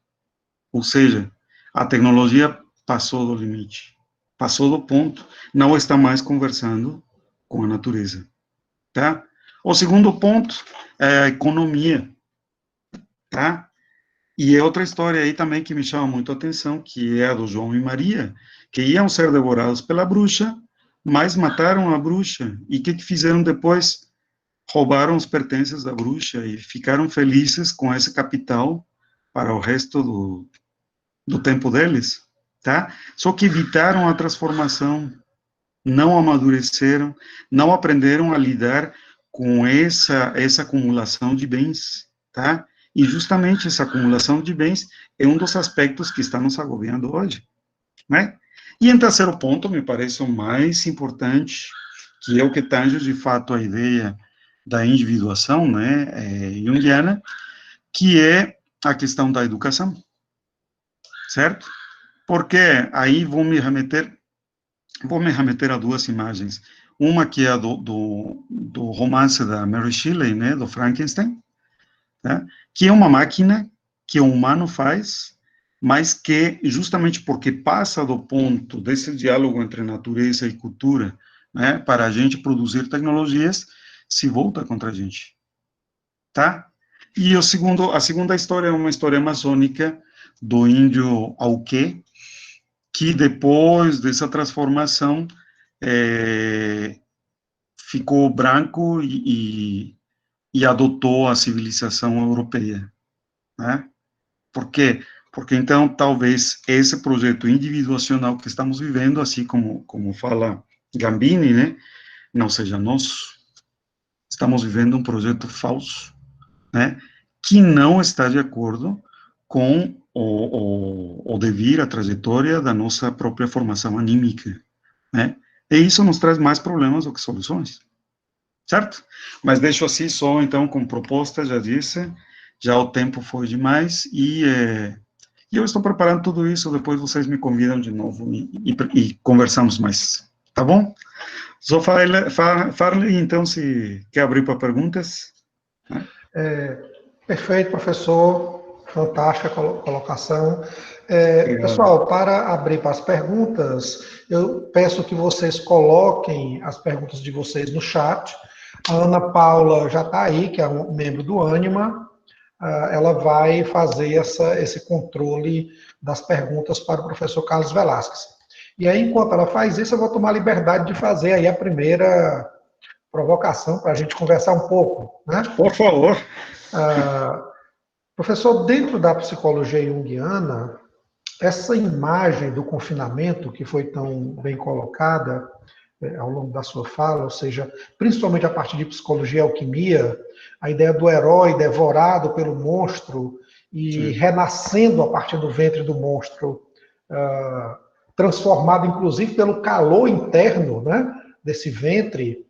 Speaker 2: Ou seja, a tecnologia passou do limite, passou do ponto, não está mais conversando com a natureza. Tá? O segundo ponto é a economia, tá? E é outra história aí também que me chama muito a atenção, que é a do João e Maria, que iam ser devorados pela bruxa, mas mataram a bruxa. E o que fizeram depois? Roubaram os pertences da bruxa e ficaram felizes com esse capital para o resto do tempo deles, tá? Só que evitaram a transformação, não amadureceram, não aprenderam a lidar com essa acumulação de bens, tá? E justamente essa acumulação de bens é um dos aspectos que está nos agobiando hoje, né? E em terceiro ponto, me parece o mais importante, que é o que tange de fato a ideia da individuação, né, junguiana, que é a questão da educação, certo? Porque aí vou me remeter a 2 imagens. Uma que é do romance da Mary Shelley, né, do Frankenstein, tá? Que é uma máquina que o humano faz, mas que, justamente porque passa do ponto desse diálogo entre natureza e cultura, né, para a gente produzir tecnologias, se volta contra a gente, tá? E a segunda história é uma história amazônica, do índio Auquê, que depois dessa transformação ficou branco e adotou a civilização europeia, né? Por quê? Porque, então, talvez esse projeto individuacional que estamos vivendo, assim como fala Gambini, né, não seja nosso. Estamos vivendo um projeto falso, né, que não está de acordo com o devir, a trajetória da nossa própria formação anímica, né? E isso nos traz mais problemas do que soluções, certo? Mas deixo assim só, então, com proposta, já disse, já o tempo foi demais, e eu estou preparando tudo isso, depois vocês me convidam de novo e conversamos mais, tá bom? Só fale, então, se quer abrir para perguntas. Né?
Speaker 1: Perfeito, professor. Fantástica colocação.
Speaker 2: Obrigado.
Speaker 1: Pessoal, para abrir para as perguntas, eu peço que vocês coloquem as perguntas de vocês no chat. A Ana Paula já está aí, que é um membro do Ânima. Ela vai fazer esse controle das perguntas para o professor Carlos Velasquez. E aí, enquanto ela faz isso, eu vou tomar a liberdade de fazer aí a primeira provocação para a gente conversar um pouco, né?
Speaker 2: Por favor.
Speaker 1: Professor, dentro da psicologia junguiana, essa imagem do confinamento que foi tão bem colocada ao longo da sua fala, ou seja, principalmente a partir de psicologia e alquimia, a ideia do herói devorado pelo monstro e renascendo a partir do ventre do monstro, transformado inclusive pelo calor interno, né, desse ventre,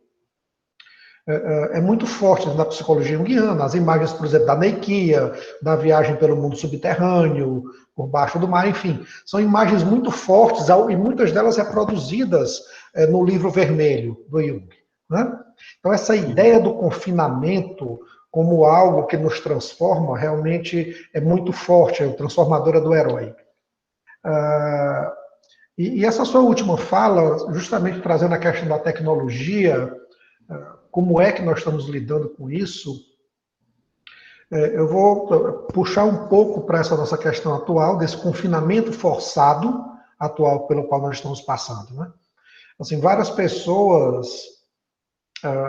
Speaker 1: é muito forte na psicologia junguiana. As imagens, por exemplo, da Neikia, da viagem pelo mundo subterrâneo, por baixo do mar, enfim, são imagens muito fortes e muitas delas reproduzidas no livro vermelho do Jung. Né? Então, essa ideia do confinamento como algo que nos transforma realmente é muito forte, é transformadora do herói. E essa sua última fala, justamente trazendo a questão da tecnologia, como é que nós estamos lidando com isso, eu vou puxar um pouco para essa nossa questão atual, desse confinamento forçado atual pelo qual nós estamos passando. Né? Assim, várias pessoas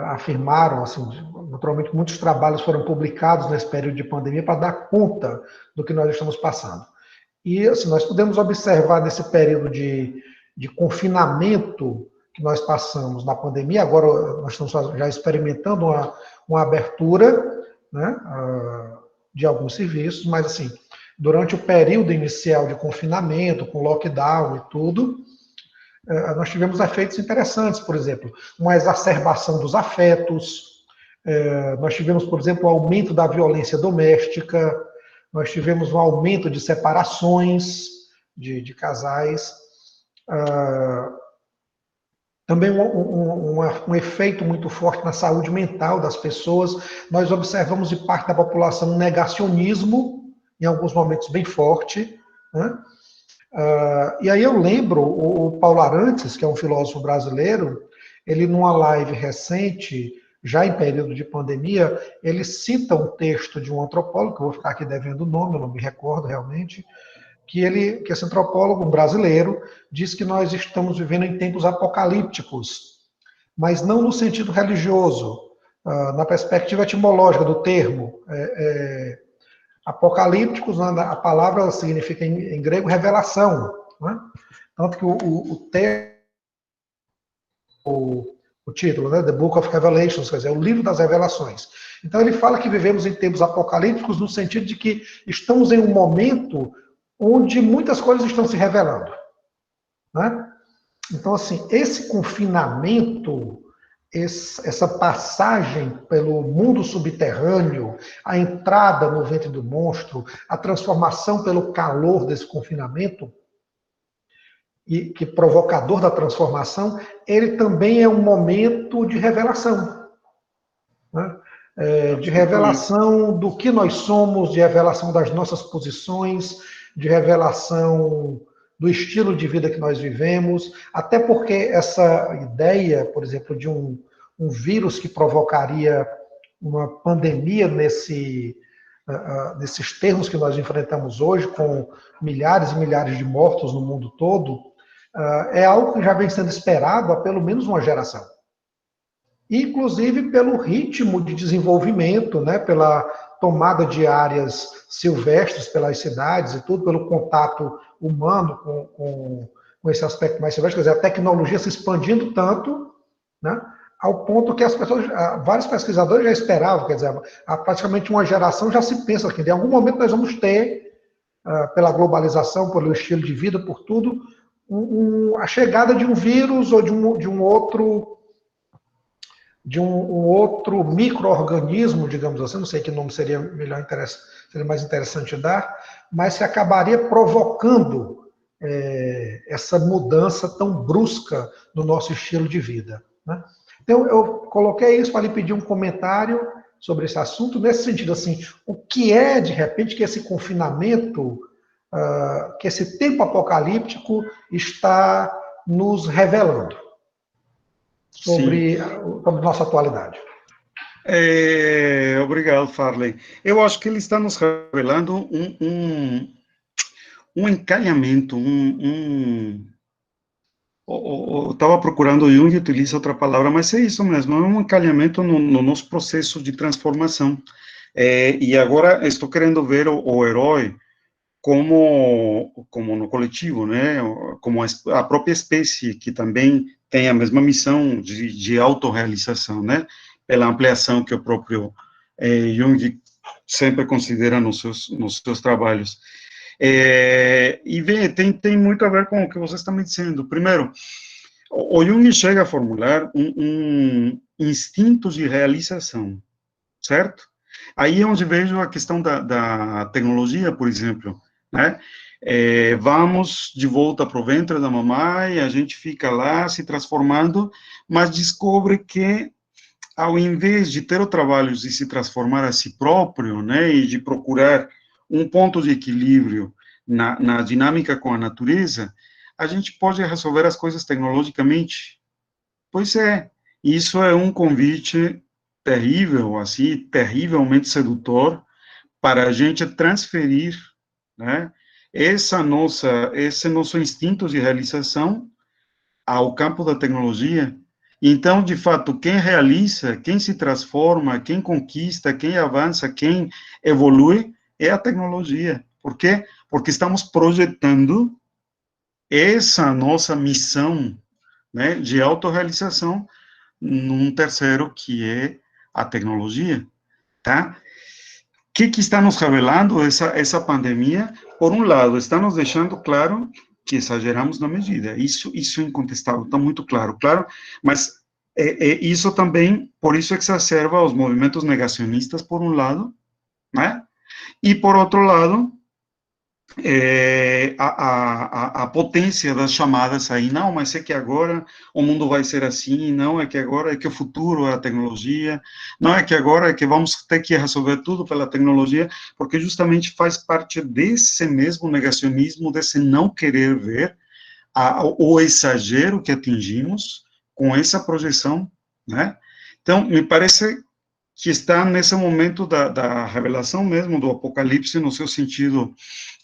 Speaker 1: afirmaram, assim, naturalmente muitos trabalhos foram publicados nesse período de pandemia para dar conta do que nós estamos passando. E assim, nós podemos observar nesse período de confinamento que nós passamos na pandemia, agora nós estamos já experimentando uma abertura, né, de alguns serviços, mas assim, durante o período inicial de confinamento, com lockdown e tudo, nós tivemos efeitos interessantes, por exemplo, uma exacerbação dos afetos, nós tivemos, por exemplo, um aumento da violência doméstica, nós tivemos um aumento de separações de casais, também um efeito muito forte na saúde mental das pessoas. Nós observamos de parte da população um negacionismo, em alguns momentos bem forte. Né? E aí eu lembro, o Paulo Arantes, que é um filósofo brasileiro, ele numa live recente, já em período de pandemia, ele cita um texto de um antropólogo, que eu vou ficar aqui devendo o nome, eu não me recordo realmente, que esse antropólogo brasileiro diz que nós estamos vivendo em tempos apocalípticos, mas não no sentido religioso, na perspectiva etimológica do termo. Apocalípticos, a palavra significa em grego revelação, né? Tanto que o título, né, The Book of Revelations, quer dizer, o livro das revelações. Então ele fala que vivemos em tempos apocalípticos no sentido de que estamos em um momento onde muitas coisas estão se revelando. Né? Então, assim, esse confinamento, essa passagem pelo mundo subterrâneo, a entrada no ventre do monstro, a transformação pelo calor desse confinamento, e que provocador da transformação, ele também é um momento de revelação. Né? De revelação do que nós somos, de revelação das nossas posições, de revelação do estilo de vida que nós vivemos, até porque essa ideia, por exemplo, de um vírus que provocaria uma pandemia nesses termos que nós enfrentamos hoje, com milhares e milhares de mortos no mundo todo, é algo que já vem sendo esperado há pelo menos uma geração. Inclusive pelo ritmo de desenvolvimento, né, pela tomada de áreas silvestres pelas cidades e tudo, pelo contato humano com esse aspecto mais silvestre, quer dizer, a tecnologia se expandindo tanto, né, ao ponto que as pessoas, vários pesquisadores já esperavam, quer dizer, há praticamente uma geração já se pensa que em algum momento nós vamos ter, pela globalização, pelo estilo de vida, por tudo, a chegada de um vírus ou de um outro micro-organismo, digamos assim, não sei que nome seria seria mais interessante dar, mas que acabaria provocando essa mudança tão brusca no nosso estilo de vida, né? Então, eu coloquei isso para lhe pedir um comentário sobre esse assunto, nesse sentido, assim, o que é, de repente, que esse confinamento, que esse tempo apocalíptico está nos revelando sobre a nossa atualidade.
Speaker 2: Obrigado, Farley. Eu acho que ele está nos revelando um encalhamento, eu estava procurando, Jung utiliza outra palavra, mas é isso mesmo, é um encalhamento no nosso processo de transformação. E agora estou querendo ver o herói como no coletivo, né, como a própria espécie, que também tem a mesma missão de autorrealização, né, pela ampliação que o próprio Jung sempre considera nos seus trabalhos. E tem muito a ver com o que você está me dizendo. Primeiro, o Jung chega a formular um instinto de realização, certo? Aí é onde vejo a questão da tecnologia, por exemplo, né? Vamos de volta para o ventre da mamãe, a gente fica lá se transformando, mas descobre que, ao invés de ter o trabalho de se transformar a si próprio, né, e de procurar um ponto de equilíbrio na dinâmica com a natureza, a gente pode resolver as coisas tecnologicamente. Pois é, isso é um convite terrível, assim, terrivelmente sedutor, para a gente transferir, né, esse nosso instinto de realização ao campo da tecnologia. Então, de fato, quem realiza, quem se transforma, quem conquista, quem avança, quem evolui, é a tecnologia. Por quê? Porque estamos projetando essa nossa missão, né, de autorrealização num terceiro, que é a tecnologia, tá? O que está nos revelando essa pandemia? Por um lado, está nos deixando claro que exageramos na medida, isso é incontestável, está muito claro, mas isso também, por isso exacerba os movimentos negacionistas, por um lado, né? E, por outro lado, a potência das chamadas aí, não, mas é que agora o mundo vai ser assim, não, é que agora é que o futuro é a tecnologia, não é que agora é que vamos ter que resolver tudo pela tecnologia, porque justamente faz parte desse mesmo negacionismo, desse não querer ver o exagero que atingimos com essa projeção, né? Então, me parece que está nesse momento da revelação mesmo, do apocalipse no seu sentido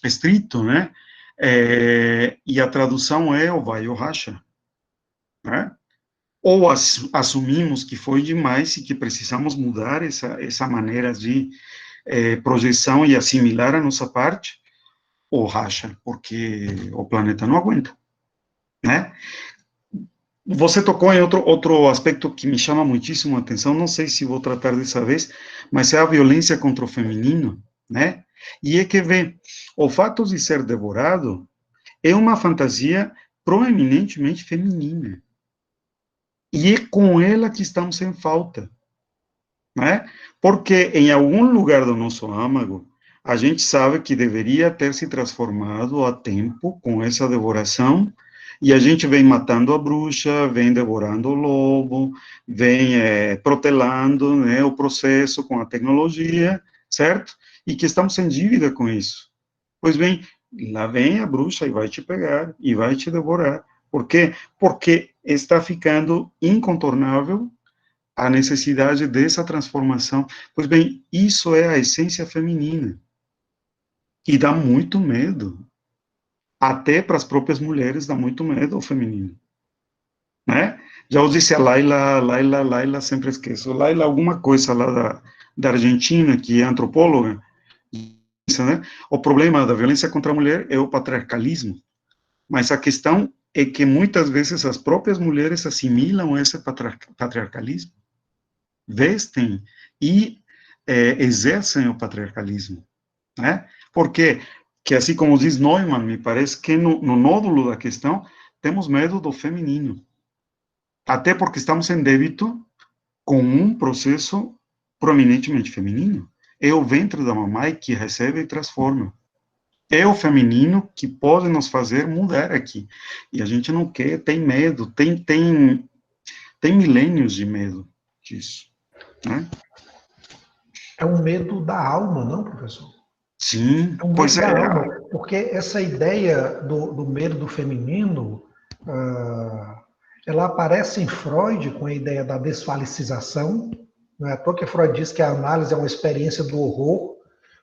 Speaker 2: estrito, né? E a tradução é o vai ou racha, né? Ou assumimos que foi demais e que precisamos mudar essa maneira de projeção e assimilar a nossa parte, ou racha, porque o planeta não aguenta, né? Você tocou em outro aspecto que me chama muitíssimo a atenção, não sei se vou tratar dessa vez, mas é a violência contra o feminino, né? E é que, vê, o fato de ser devorado é uma fantasia proeminentemente feminina. E é com ela que estamos em falta, né? Porque em algum lugar do nosso âmago, a gente sabe que deveria ter se transformado a tempo com essa devoração, e a gente vem matando a bruxa, vem devorando o lobo, vem protelando, né, o processo com a tecnologia, certo? E que estamos em dívida com isso. Pois bem, lá vem a bruxa e vai te pegar, e vai te devorar. Por quê? Porque está ficando incontornável a necessidade dessa transformação. Pois bem, isso é a essência feminina. E dá muito medo. Até para as próprias mulheres dá muito medo o feminino. Né? Já eu disse a Laila, sempre esqueço. Laila, alguma coisa lá da Argentina, que é antropóloga, né? O problema da violência contra a mulher é o patriarcalismo. Mas a questão é que muitas vezes as próprias mulheres assimilam esse patriarcalismo, vestem e exercem o patriarcalismo, né? Porque, que assim como diz Neumann, me parece que no nódulo da questão temos medo do feminino, até porque estamos em débito com um processo prominentemente feminino. É o ventre da mamãe que recebe e transforma. É o feminino que pode nos fazer mudar aqui. E a gente não quer, tem medo, tem milênios de medo disso, né?
Speaker 1: É um medo da alma, não, professor?
Speaker 2: Sim,
Speaker 1: É um medo
Speaker 2: pois
Speaker 1: da
Speaker 2: é.
Speaker 1: alma, porque essa ideia do medo do feminino, ela aparece em Freud com a ideia da desfalicização. Não é à toa que Freud diz que a análise é uma experiência do horror,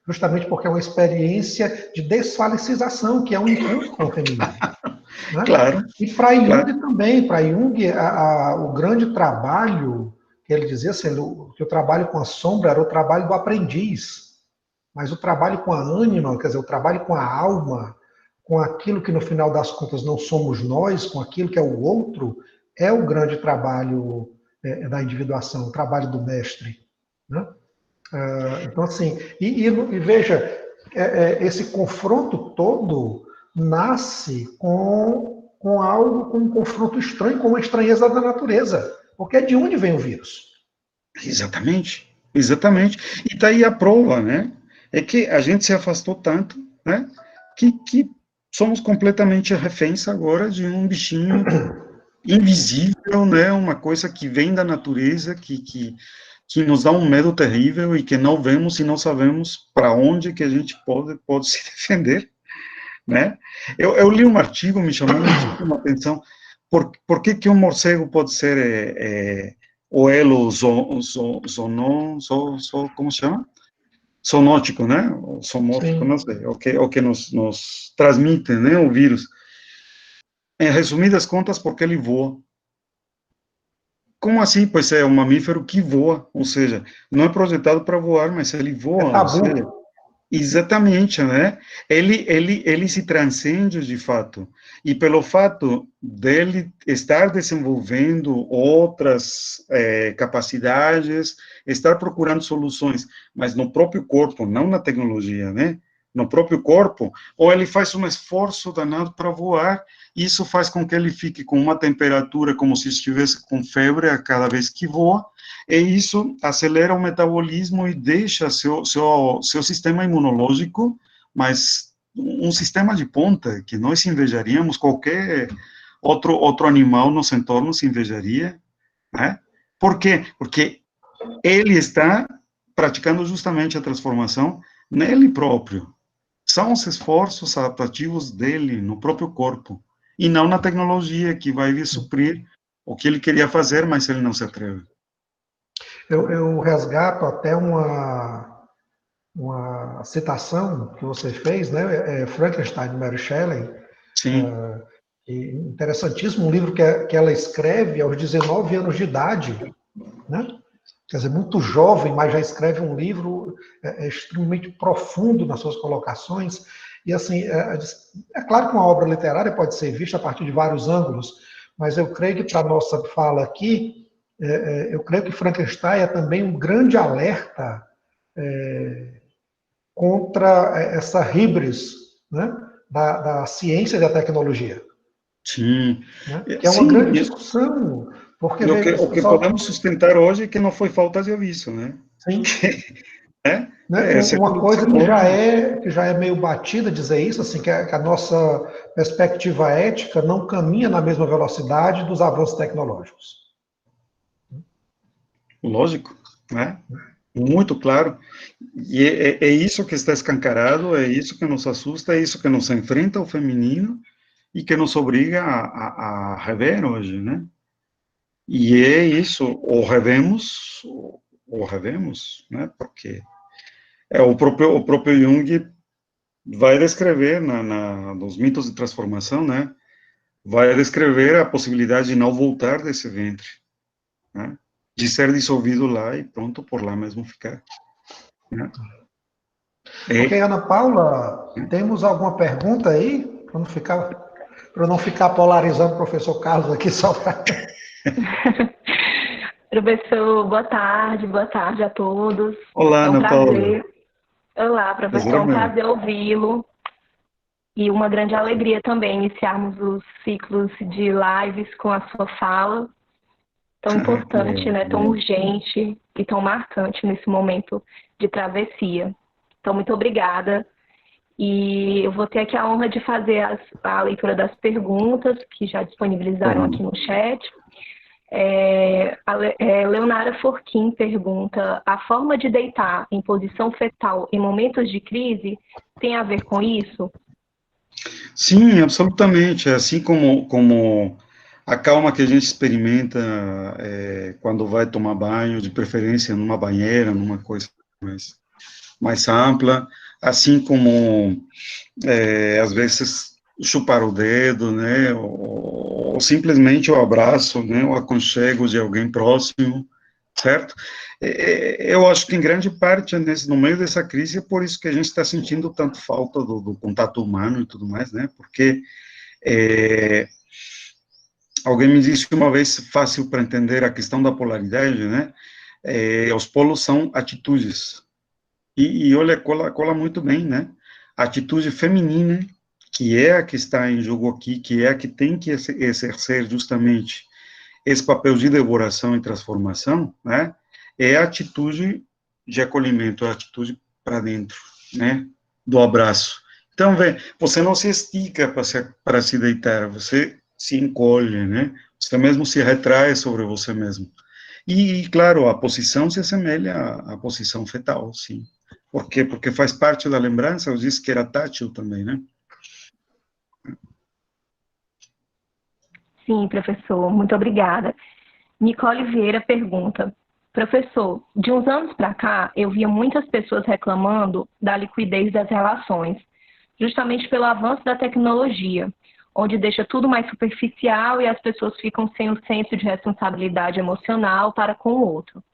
Speaker 1: justamente porque é uma experiência de desfalicização, que é um encontro com o feminino. Né?
Speaker 2: Claro,
Speaker 1: E para
Speaker 2: claro.
Speaker 1: Jung também, para Jung, o grande trabalho, que ele dizia assim, que o trabalho com a sombra era o trabalho do aprendiz, mas o trabalho com a ânima, quer dizer, o trabalho com a alma, com aquilo que no final das contas não somos nós, com aquilo que é o outro, é o grande trabalho da individuação, o trabalho do mestre. Né? Então, assim, e veja, esse confronto todo nasce com algo, com um confronto estranho, com uma estranheza da natureza. Porque de onde vem o vírus?
Speaker 2: Exatamente, exatamente. E está aí a prova, né? É que a gente se afastou tanto, né? Que somos completamente reféns agora de um bichinho invisível, né? Uma coisa que vem da natureza, que nos dá um medo terrível e que não vemos e não sabemos para onde que a gente pode se defender, né? Eu li um artigo, me chamou muitíssimo a atenção, por que um morcego pode ser o elo como se chama? Zoonótico, né? O zoomórfico, não
Speaker 1: Sim.
Speaker 2: sei, o que nos transmite, né, o vírus. Em resumidas contas, porque ele voa. Como assim? Pois é um mamífero que voa, ou seja, não é projetado para voar, mas ele
Speaker 1: É
Speaker 2: voa, ou
Speaker 1: tabu.
Speaker 2: seja, exatamente, né? Ele se transcende de fato. E pelo fato dele estar desenvolvendo outras capacidades, estar procurando soluções, mas no próprio corpo, não na tecnologia, né? No próprio corpo, ou ele faz um esforço danado para voar, isso faz com que ele fique com uma temperatura como se estivesse com febre a cada vez que voa, e isso acelera o metabolismo e deixa seu sistema imunológico, mas um sistema de ponta, que nós invejaríamos, qualquer outro animal nos entornos invejaria, né? Por quê? Porque ele está praticando justamente a transformação nele próprio. São os esforços adaptativos dele, no próprio corpo, e não na tecnologia que vai vir suprir o que ele queria fazer, mas ele não se atreve.
Speaker 1: Eu resgato até uma citação que você fez, né? Frankenstein, de Mary Shelley.
Speaker 2: Sim,
Speaker 1: Interessantíssimo, um livro que ela escreve aos 19 anos de idade, né? Quer dizer, muito jovem, mas já escreve um livro extremamente profundo nas suas colocações. E, assim, claro que uma obra literária pode ser vista a partir de vários ângulos, mas eu creio que, para a nossa fala aqui, eu creio que Frankenstein é também um grande alerta contra essa híbris, né, da ciência e da tecnologia.
Speaker 2: sim,
Speaker 1: Né? Que é uma
Speaker 2: sim.
Speaker 1: grande discussão, porque
Speaker 2: E o que
Speaker 1: só,
Speaker 2: podemos sustentar hoje é que não foi falta de aviso, né?
Speaker 1: sim,
Speaker 2: É,
Speaker 1: né?
Speaker 2: é
Speaker 1: Uma
Speaker 2: século
Speaker 1: coisa
Speaker 2: XIX.
Speaker 1: que já é meio batida dizer isso, assim, que a nossa perspectiva ética não caminha na mesma velocidade dos avanços tecnológicos.
Speaker 2: Lógico, né? Muito claro. E é isso que está escancarado, é isso que nos assusta, é isso que nos enfrenta o feminino e que nos obriga a rever hoje, né? E é isso, ou revemos, né? Porque o próprio Jung vai descrever nos mitos de transformação, né? Vai descrever a possibilidade de não voltar desse ventre, né? De ser dissolvido lá e pronto, por lá mesmo ficar, né?
Speaker 1: Ok,
Speaker 2: É,
Speaker 1: Ana Paula, temos alguma pergunta aí? Para não ficar polarizando o professor Carlos aqui só para.
Speaker 3: Professor, boa tarde a todos.
Speaker 2: olá,
Speaker 3: É um
Speaker 2: Ana Paula,
Speaker 3: prazer. Olá,
Speaker 2: prazer
Speaker 3: professor,
Speaker 2: é
Speaker 3: é um
Speaker 2: meu.
Speaker 3: prazer ouvi-lo e uma grande alegria também iniciarmos os ciclos de lives com a sua fala, tão
Speaker 2: Que
Speaker 3: importante,
Speaker 2: bom,
Speaker 3: né,
Speaker 2: que
Speaker 3: tão
Speaker 2: bom.
Speaker 3: urgente e tão marcante nesse momento de travessia. Então, muito obrigada. E eu vou ter aqui a honra de fazer a leitura das perguntas que já disponibilizaram aqui no chat. Leonara Forquim pergunta: a forma de deitar em posição fetal em momentos de crise tem a ver com isso?
Speaker 2: Sim, absolutamente. Assim como a calma que a gente experimenta quando vai tomar banho, de preferência numa banheira, numa coisa mais ampla, assim como às vezes chupar o dedo, né, ou simplesmente o abraço, né, o aconchego de alguém próximo, certo? Eu acho que em grande parte, no meio dessa crise, é por isso que a gente está sentindo tanto falta do contato humano e tudo mais, né, porque é, alguém me disse uma vez, fácil para entender a questão da polaridade, né, os polos são atitudes, e olha, cola muito bem, né? A atitude feminina, que é a que está em jogo aqui, que é a que tem que exercer justamente esse papel de devoração e transformação, né? É a atitude de acolhimento, a atitude para dentro, né? Do abraço. Então, vê, você não se estica para se deitar, você se encolhe, né? Você mesmo se retrai sobre você mesmo. E, claro, a posição se assemelha à posição fetal, sim. Por quê? Porque faz parte da lembrança, eu disse que era tátil também, né?
Speaker 3: Sim, professor, muito obrigada. Nicole Vieira pergunta: professor, de uns anos para cá, eu via muitas pessoas reclamando da liquidez das relações, justamente pelo avanço da tecnologia, onde deixa tudo mais superficial e as pessoas ficam sem o senso de responsabilidade emocional para com o outro.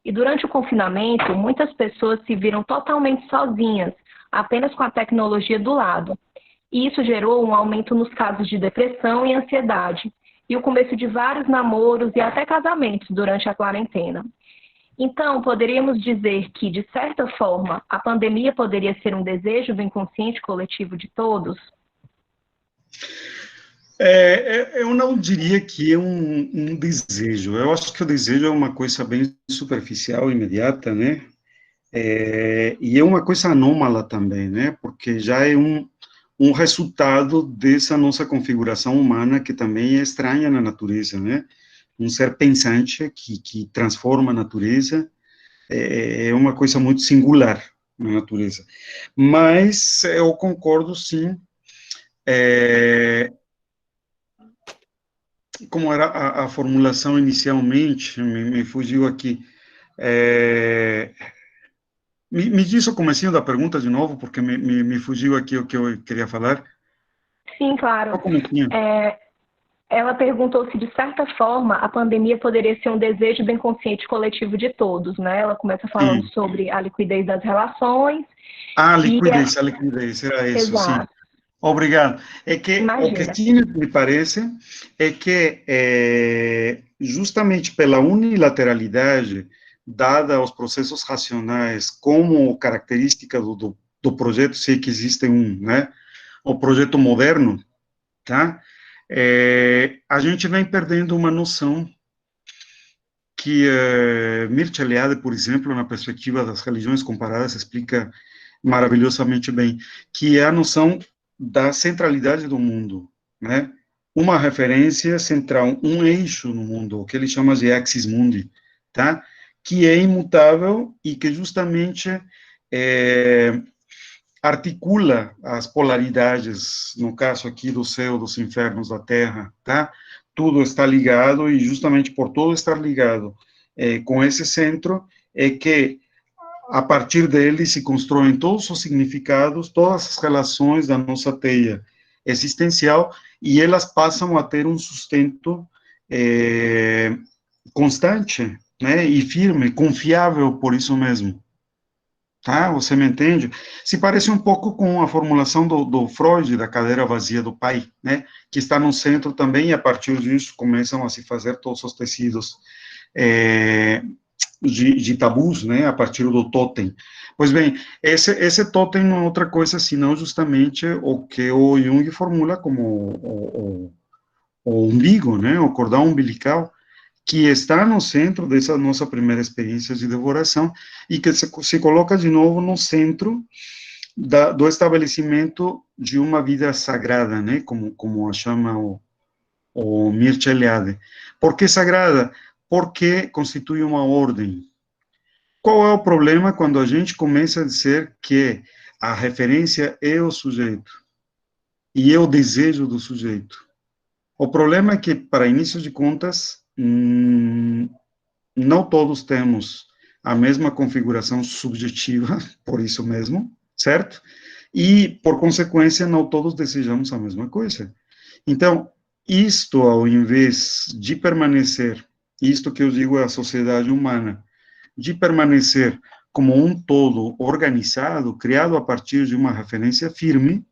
Speaker 3: E durante o confinamento, muitas pessoas se viram totalmente sozinhas, apenas com a tecnologia do lado. E isso gerou um aumento nos casos de depressão e ansiedade, e o começo de vários namoros e até casamentos durante a quarentena. Então, poderíamos dizer que, de certa forma, a pandemia poderia ser um desejo do inconsciente coletivo de todos?
Speaker 2: Eu não diria que é um desejo. Eu acho que o desejo é uma coisa bem superficial, imediata, né? E é uma coisa anômala também, né? Porque já é um resultado dessa nossa configuração humana que também é estranha na natureza, né? Um ser pensante que transforma a natureza é uma coisa muito singular na natureza. Mas eu concordo, sim, é, como era a formulação inicialmente, me fugiu aqui. É, me diz o comecinho da pergunta de novo, porque me fugiu aqui o que eu queria falar.
Speaker 3: Sim, claro.
Speaker 2: Qual o comecinho?
Speaker 3: Ela perguntou se, de certa forma, a pandemia poderia ser um desejo do inconsciente coletivo de todos, né? Ela começa falando
Speaker 2: Sim.
Speaker 3: sobre a liquidez das relações e
Speaker 2: A liquidez, era isso, sim.
Speaker 3: exato,
Speaker 2: Obrigado. É que o que
Speaker 3: imagina.
Speaker 2: tinha, me parece, é que justamente pela unilateralidade dada aos processos racionais como característica do projeto, se é que existe um, né? O projeto moderno, tá? A gente vem perdendo uma noção que Mircea Eliade, por exemplo, na perspectiva das religiões comparadas, explica maravilhosamente bem, que é a noção da centralidade do mundo, né? Uma referência central, um eixo no mundo, o que ele chama de axis mundi, tá? Que é imutável e que justamente é, articula as polaridades, no caso aqui do céu, dos infernos, da terra, tá? tudo está ligado, e justamente por tudo estar ligado com esse centro, é que a partir dele se constroem todos os significados, todas as relações da nossa teia existencial, e elas passam a ter um sustento constante, né, e firme, confiável por isso mesmo. Tá? Você me entende? Se parece um pouco com a formulação do Freud, da cadeira vazia do pai, né? Que está no centro também, e a partir disso começam a se fazer todos os tecidos de tabus, né? A partir do totem. Pois bem, esse totem não é outra coisa senão justamente o que o Jung formula como o umbigo, né? O cordão umbilical, que está no centro dessa nossa primeira experiência de devoração, e que se coloca de novo no centro do estabelecimento de uma vida sagrada, né, como a chama o Mircea Eliade. Por que sagrada? Porque constitui uma ordem. Qual é o problema quando a gente começa a dizer que a referência é o sujeito, e é o desejo do sujeito? O problema é que, para início de contas, não todos temos a mesma configuração subjetiva, por isso mesmo, certo? E, por consequência, não todos desejamos a mesma coisa. Então, isto, ao invés de permanecer, isto que eu digo é a sociedade humana, de permanecer como um todo organizado, criado a partir de uma referência firme,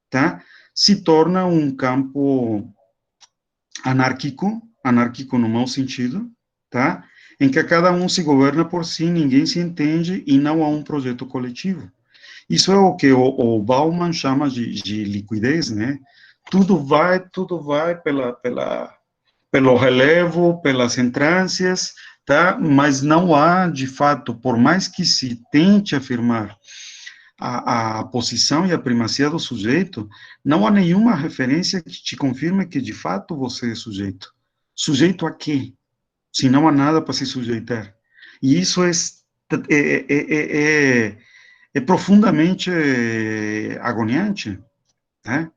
Speaker 2: tá? Se torna um campo anárquico no mau sentido, tá? Em que cada um se governa por si, ninguém se entende e não há um projeto coletivo. Isso é o que o Bauman chama de liquidez, né? Tudo vai pelo relevo, pelas entrâncias, tá? Mas não há, de fato, por mais que se tente afirmar a posição e a primacia do sujeito, não há nenhuma referência que te confirme que, de fato, você é sujeito. Sujeito a quê? Se não há nada para se sujeitar. E isso é profundamente agoniante, né?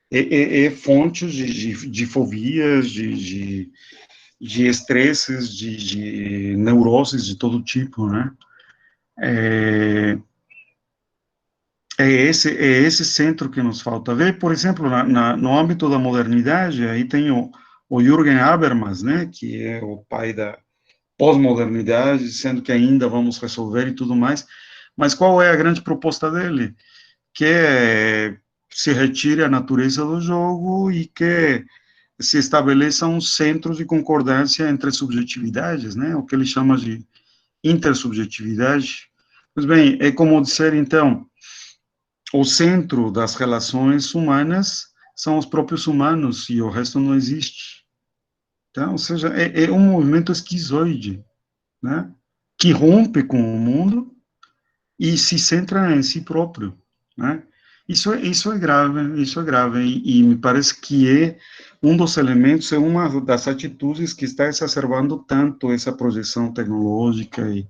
Speaker 2: É fonte de fobias, de estresses, de neuroses de todo tipo, né? É esse centro que nos falta ver. Por exemplo, no âmbito da modernidade, aí tem o Jürgen Habermas, né, que é o pai da pós-modernidade, sendo que ainda vamos resolver e tudo mais, mas qual é a grande proposta dele? Que se retire a natureza do jogo e que se estabeleçam centros de concordância entre subjetividades, né, o que ele chama de intersubjetividade. Pois bem, é como dizer, então, o centro das relações humanas são os próprios humanos e o resto não existe. Então, ou seja, é um movimento esquizoide, né, que rompe com o mundo e se centra em si próprio, né? Isso é grave, e me parece que é um dos elementos, é uma das atitudes que está exacerbando tanto essa projeção tecnológica e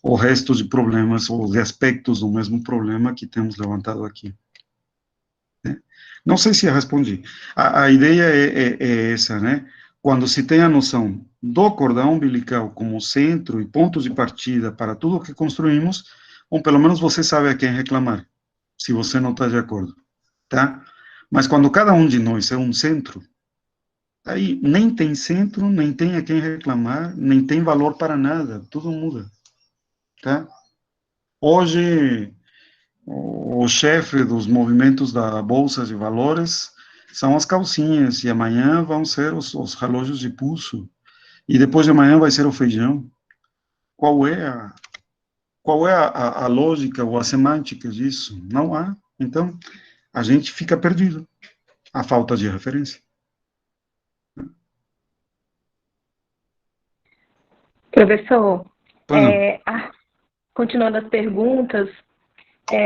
Speaker 2: o resto de problemas, ou de aspectos do mesmo problema que temos levantado aqui. Não sei se eu respondi. A ideia é essa, né? Quando se tem a noção do cordão umbilical como centro e ponto de partida para tudo o que construímos, bom, pelo menos você sabe a quem reclamar, se você não está de acordo, tá? Mas quando cada um de nós é um centro, aí nem tem centro, nem tem a quem reclamar, nem tem valor para nada, tudo muda, tá? Hoje, o chefe dos movimentos da Bolsa de Valores são as calcinhas, e amanhã vão ser os relógios de pulso, e depois de amanhã vai ser o feijão. Qual é a lógica ou a semântica disso? Não há. Então, a gente fica perdido. A falta de referência.
Speaker 3: Professor, continuando as perguntas,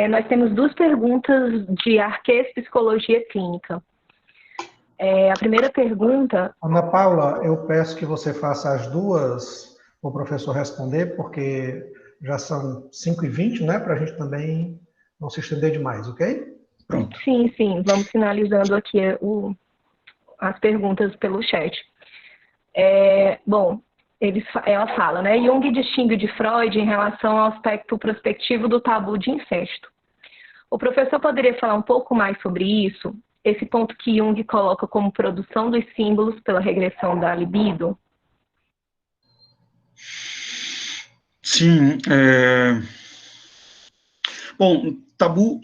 Speaker 3: nós temos duas perguntas de Arques Psicologia Clínica. A primeira pergunta...
Speaker 1: Ana Paula, eu peço que você faça as duas para o professor responder, porque já são 5h20, né, para a gente também não se estender demais, ok?
Speaker 2: Pronto.
Speaker 3: Sim, vamos finalizando aqui as perguntas pelo chat. Bom, ela fala, né? Jung distingue de Freud em relação ao aspecto prospectivo do tabu de incesto. O professor poderia falar um pouco mais sobre isso? Esse ponto que Jung coloca como produção dos símbolos pela regressão da libido?
Speaker 2: Sim. Bom, tabu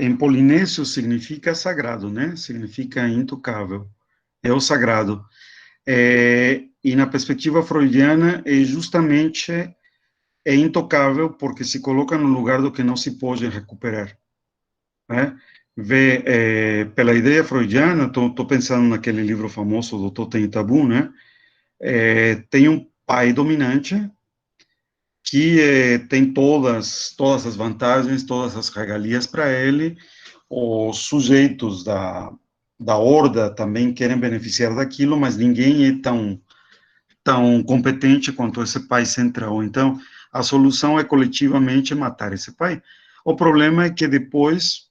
Speaker 2: em polinésio significa sagrado, né? Significa intocável. É o sagrado. E na perspectiva freudiana, justamente intocável porque se coloca no lugar do que não se pode recuperar, né? Pela ideia freudiana, estou pensando naquele livro famoso do Totem e Tabu, né? Tem um pai dominante que tem todas as vantagens, todas as regalias para ele. Os sujeitos da horda também querem beneficiar daquilo, mas ninguém é tão competente quanto esse pai central. Então, a solução é coletivamente matar esse pai. O problema é que depois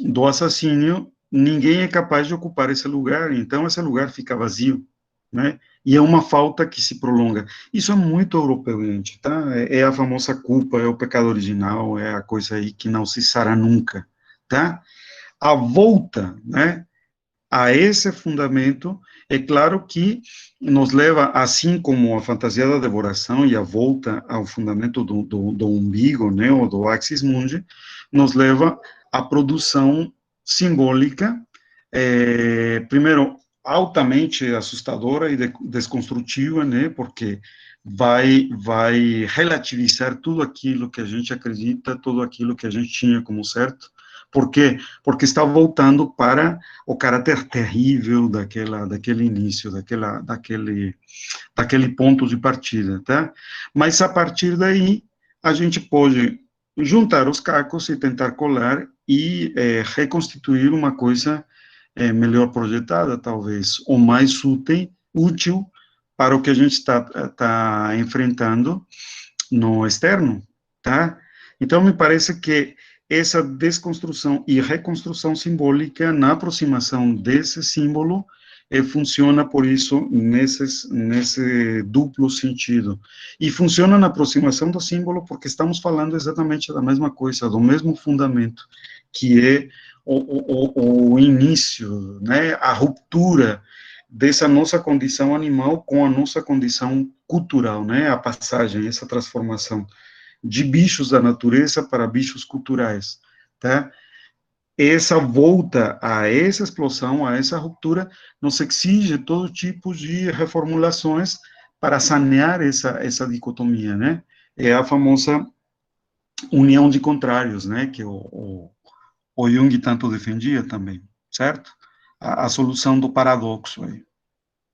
Speaker 2: do assassínio, ninguém é capaz de ocupar esse lugar, então esse lugar fica vazio, né? E é uma falta que se prolonga. Isso é muito europeu, gente, tá? É a famosa culpa, é o pecado original, é a coisa aí que não se sara nunca, tá? A volta, né, a esse fundamento, é claro que nos leva, assim como a fantasia da devoração e a volta ao fundamento do umbigo, né, ou do axis mundi, nos leva à produção simbólica, primeiro, altamente assustadora e desconstrutiva, né, porque vai relativizar tudo aquilo que a gente acredita, tudo aquilo que a gente tinha como certo. Por quê? Porque está voltando para o caráter terrível daquele início, daquele ponto de partida, tá? Mas a partir daí, a gente pode juntar os cacos e tentar colar e reconstituir uma coisa melhor projetada, talvez, ou mais útil para o que a gente está enfrentando no externo, tá? Então, me parece que essa desconstrução e reconstrução simbólica na aproximação desse símbolo funciona, por isso, nesse duplo sentido. E funciona na aproximação do símbolo porque estamos falando exatamente da mesma coisa, do mesmo fundamento, que é o início, né, a ruptura dessa nossa condição animal com a nossa condição cultural, né, a passagem, essa transformação de bichos da natureza para bichos culturais, tá? Essa volta a essa explosão, a essa ruptura, nos exige todo tipo de reformulações para sanear essa dicotomia, né? É a famosa união de contrários, né? Que o Jung tanto defendia também, certo? A solução do paradoxo aí,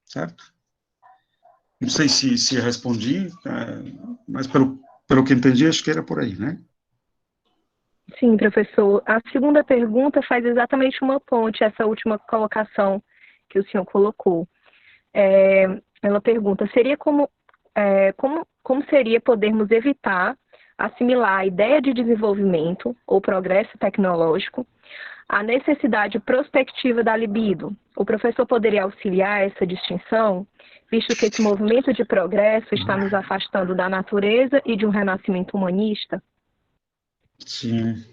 Speaker 2: certo? Não sei se respondi, mas pelo que entendi, acho que era por aí, né?
Speaker 3: Sim, professor. A segunda pergunta faz exatamente uma ponte, essa última colocação que o senhor colocou. Ela pergunta, como seria podermos evitar assimilar a ideia de desenvolvimento ou progresso tecnológico à necessidade prospectiva da libido? O professor poderia auxiliar essa distinção, visto que esse movimento de progresso está nos afastando da natureza e de um renascimento humanista?
Speaker 2: Sim.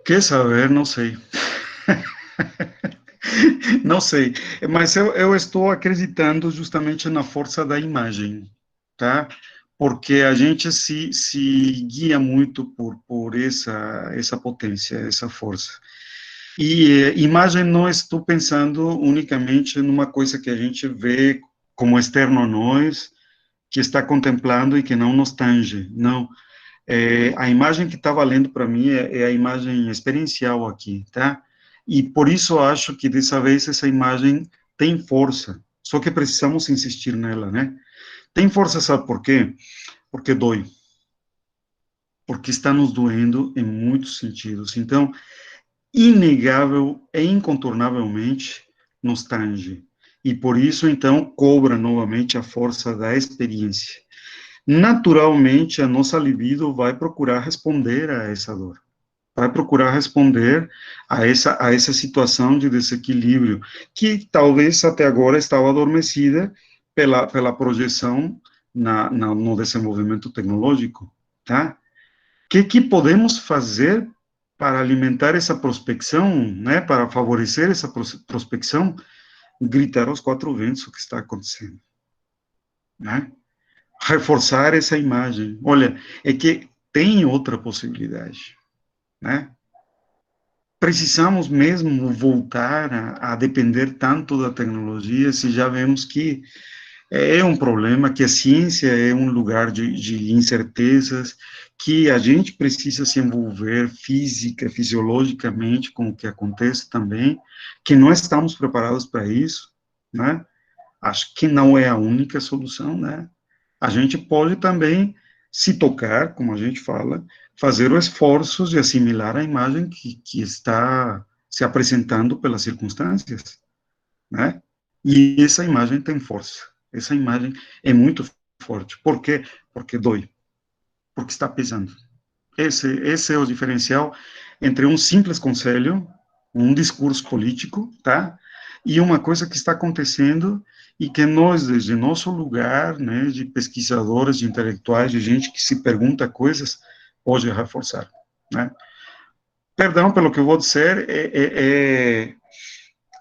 Speaker 2: Quer saber? Não sei. Não sei, mas eu estou acreditando justamente na força da imagem, tá? Porque a gente se guia muito por essa potência, essa força. E imagem não estou pensando unicamente numa coisa que a gente vê como externo a nós, que está contemplando e que não nos tange, não. A imagem que está valendo para mim é a imagem experiencial aqui, tá? E por isso eu acho que dessa vez essa imagem tem força, só que precisamos insistir nela, né? Tem força, sabe por quê? Porque dói. Porque está nos doendo em muitos sentidos. Então, inegável e incontornavelmente nos tange. E por isso, então, cobra novamente a força da experiência. Naturalmente, a nossa libido vai procurar responder a essa dor, vai procurar responder a essa situação de desequilíbrio, que talvez até agora estava adormecida pela projeção no desenvolvimento tecnológico, tá? O que podemos fazer para alimentar essa prospecção, né, para favorecer essa prospecção? Gritar aos quatro ventos o que está acontecendo, né? Reforçar essa imagem. Olha, é que tem outra possibilidade, né? Precisamos mesmo voltar a depender tanto da tecnologia, se já vemos que é um problema, que a ciência é um lugar de incertezas, que a gente precisa se envolver física, fisiologicamente com o que acontece também, que não estamos preparados para isso, né? Acho que não é a única solução, né? A gente pode também se tocar, como a gente fala, fazer o esforço de assimilar a imagem que está se apresentando pelas circunstâncias, né? E essa imagem tem força. Essa imagem é muito forte. Por quê? Porque dói. Porque está pesando. Esse é o diferencial entre um simples conselho, um discurso político, tá? E uma coisa que está acontecendo e que nós, desde nosso lugar, né, de pesquisadores, de intelectuais, de gente que se pergunta coisas, pode reforçar, né? Perdão pelo que eu vou dizer,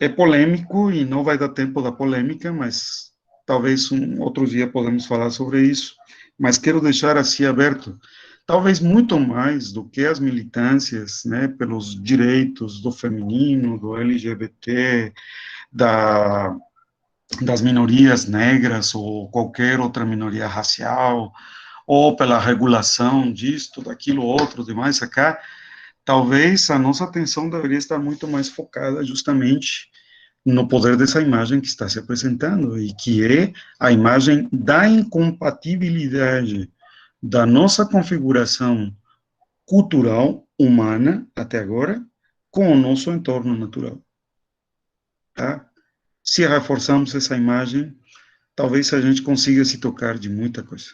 Speaker 2: é polêmico e não vai dar tempo da polêmica, mas talvez um outro dia podemos falar sobre isso, mas quero deixar assim aberto, talvez muito mais do que as militâncias, né, pelos direitos do feminino, do LGBT, das minorias negras ou qualquer outra minoria racial, ou pela regulação disto, daquilo, outro, demais, acá, talvez a nossa atenção deveria estar muito mais focada justamente no poder dessa imagem que está se apresentando, e que é a imagem da incompatibilidade da nossa configuração cultural, humana, até agora, com o nosso entorno natural. Tá? Se reforçarmos essa imagem, talvez a gente consiga se tocar de muita coisa.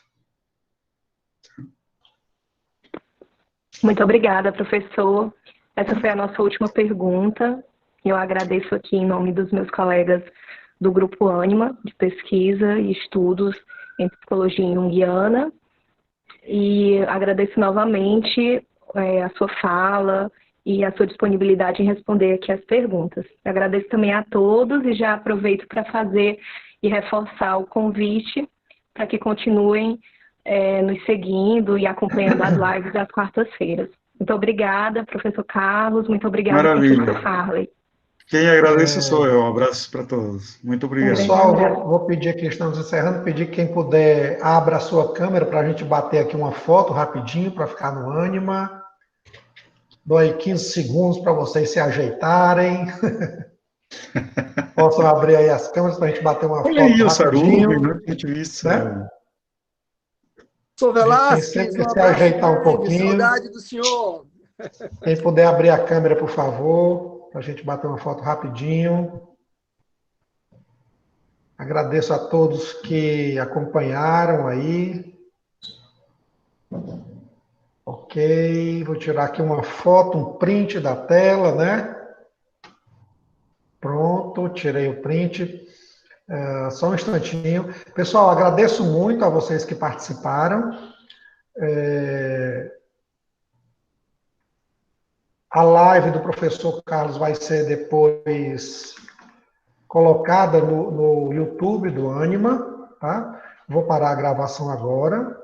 Speaker 3: Muito obrigada, professor. Essa foi a nossa última pergunta. Eu agradeço aqui em nome dos meus colegas do Grupo Ânima, de pesquisa e estudos em psicologia junguiana, e agradeço novamente a sua fala e a sua disponibilidade em responder aqui as perguntas. Eu agradeço também a todos e já aproveito para fazer e reforçar o convite para que continuem nos seguindo e acompanhando as lives das quartas-feiras. Muito obrigada, professor Carlos. Muito obrigada,
Speaker 2: Maravilha.
Speaker 3: professor Farley.
Speaker 2: Quem agradece sou eu. Um abraço para todos. Muito obrigado.
Speaker 1: Pessoal, vou pedir aqui, estamos encerrando, pedir que quem puder abra a sua câmera para a gente bater aqui uma foto rapidinho para ficar no Ânima. Dou aí 15 segundos para vocês se ajeitarem. Possam abrir aí as câmeras para a gente bater uma foto
Speaker 2: rapidinho.
Speaker 1: rapidinho.
Speaker 2: Sarubi, não tinha visto,
Speaker 1: né?
Speaker 4: Sou Velasquez,
Speaker 1: tem sempre que se ajeitar um pouquinho.
Speaker 4: Saudade do senhor.
Speaker 1: Quem puder abrir a câmera, por favor, para a gente bater uma foto rapidinho. Agradeço a todos que acompanharam aí. Ok, vou tirar aqui uma foto, um print da tela, né? Pronto, tirei o print. Só um instantinho. Pessoal, agradeço muito a vocês que participaram. A live do professor Carlos vai ser depois colocada no YouTube do Ânima, tá? Vou parar a gravação agora.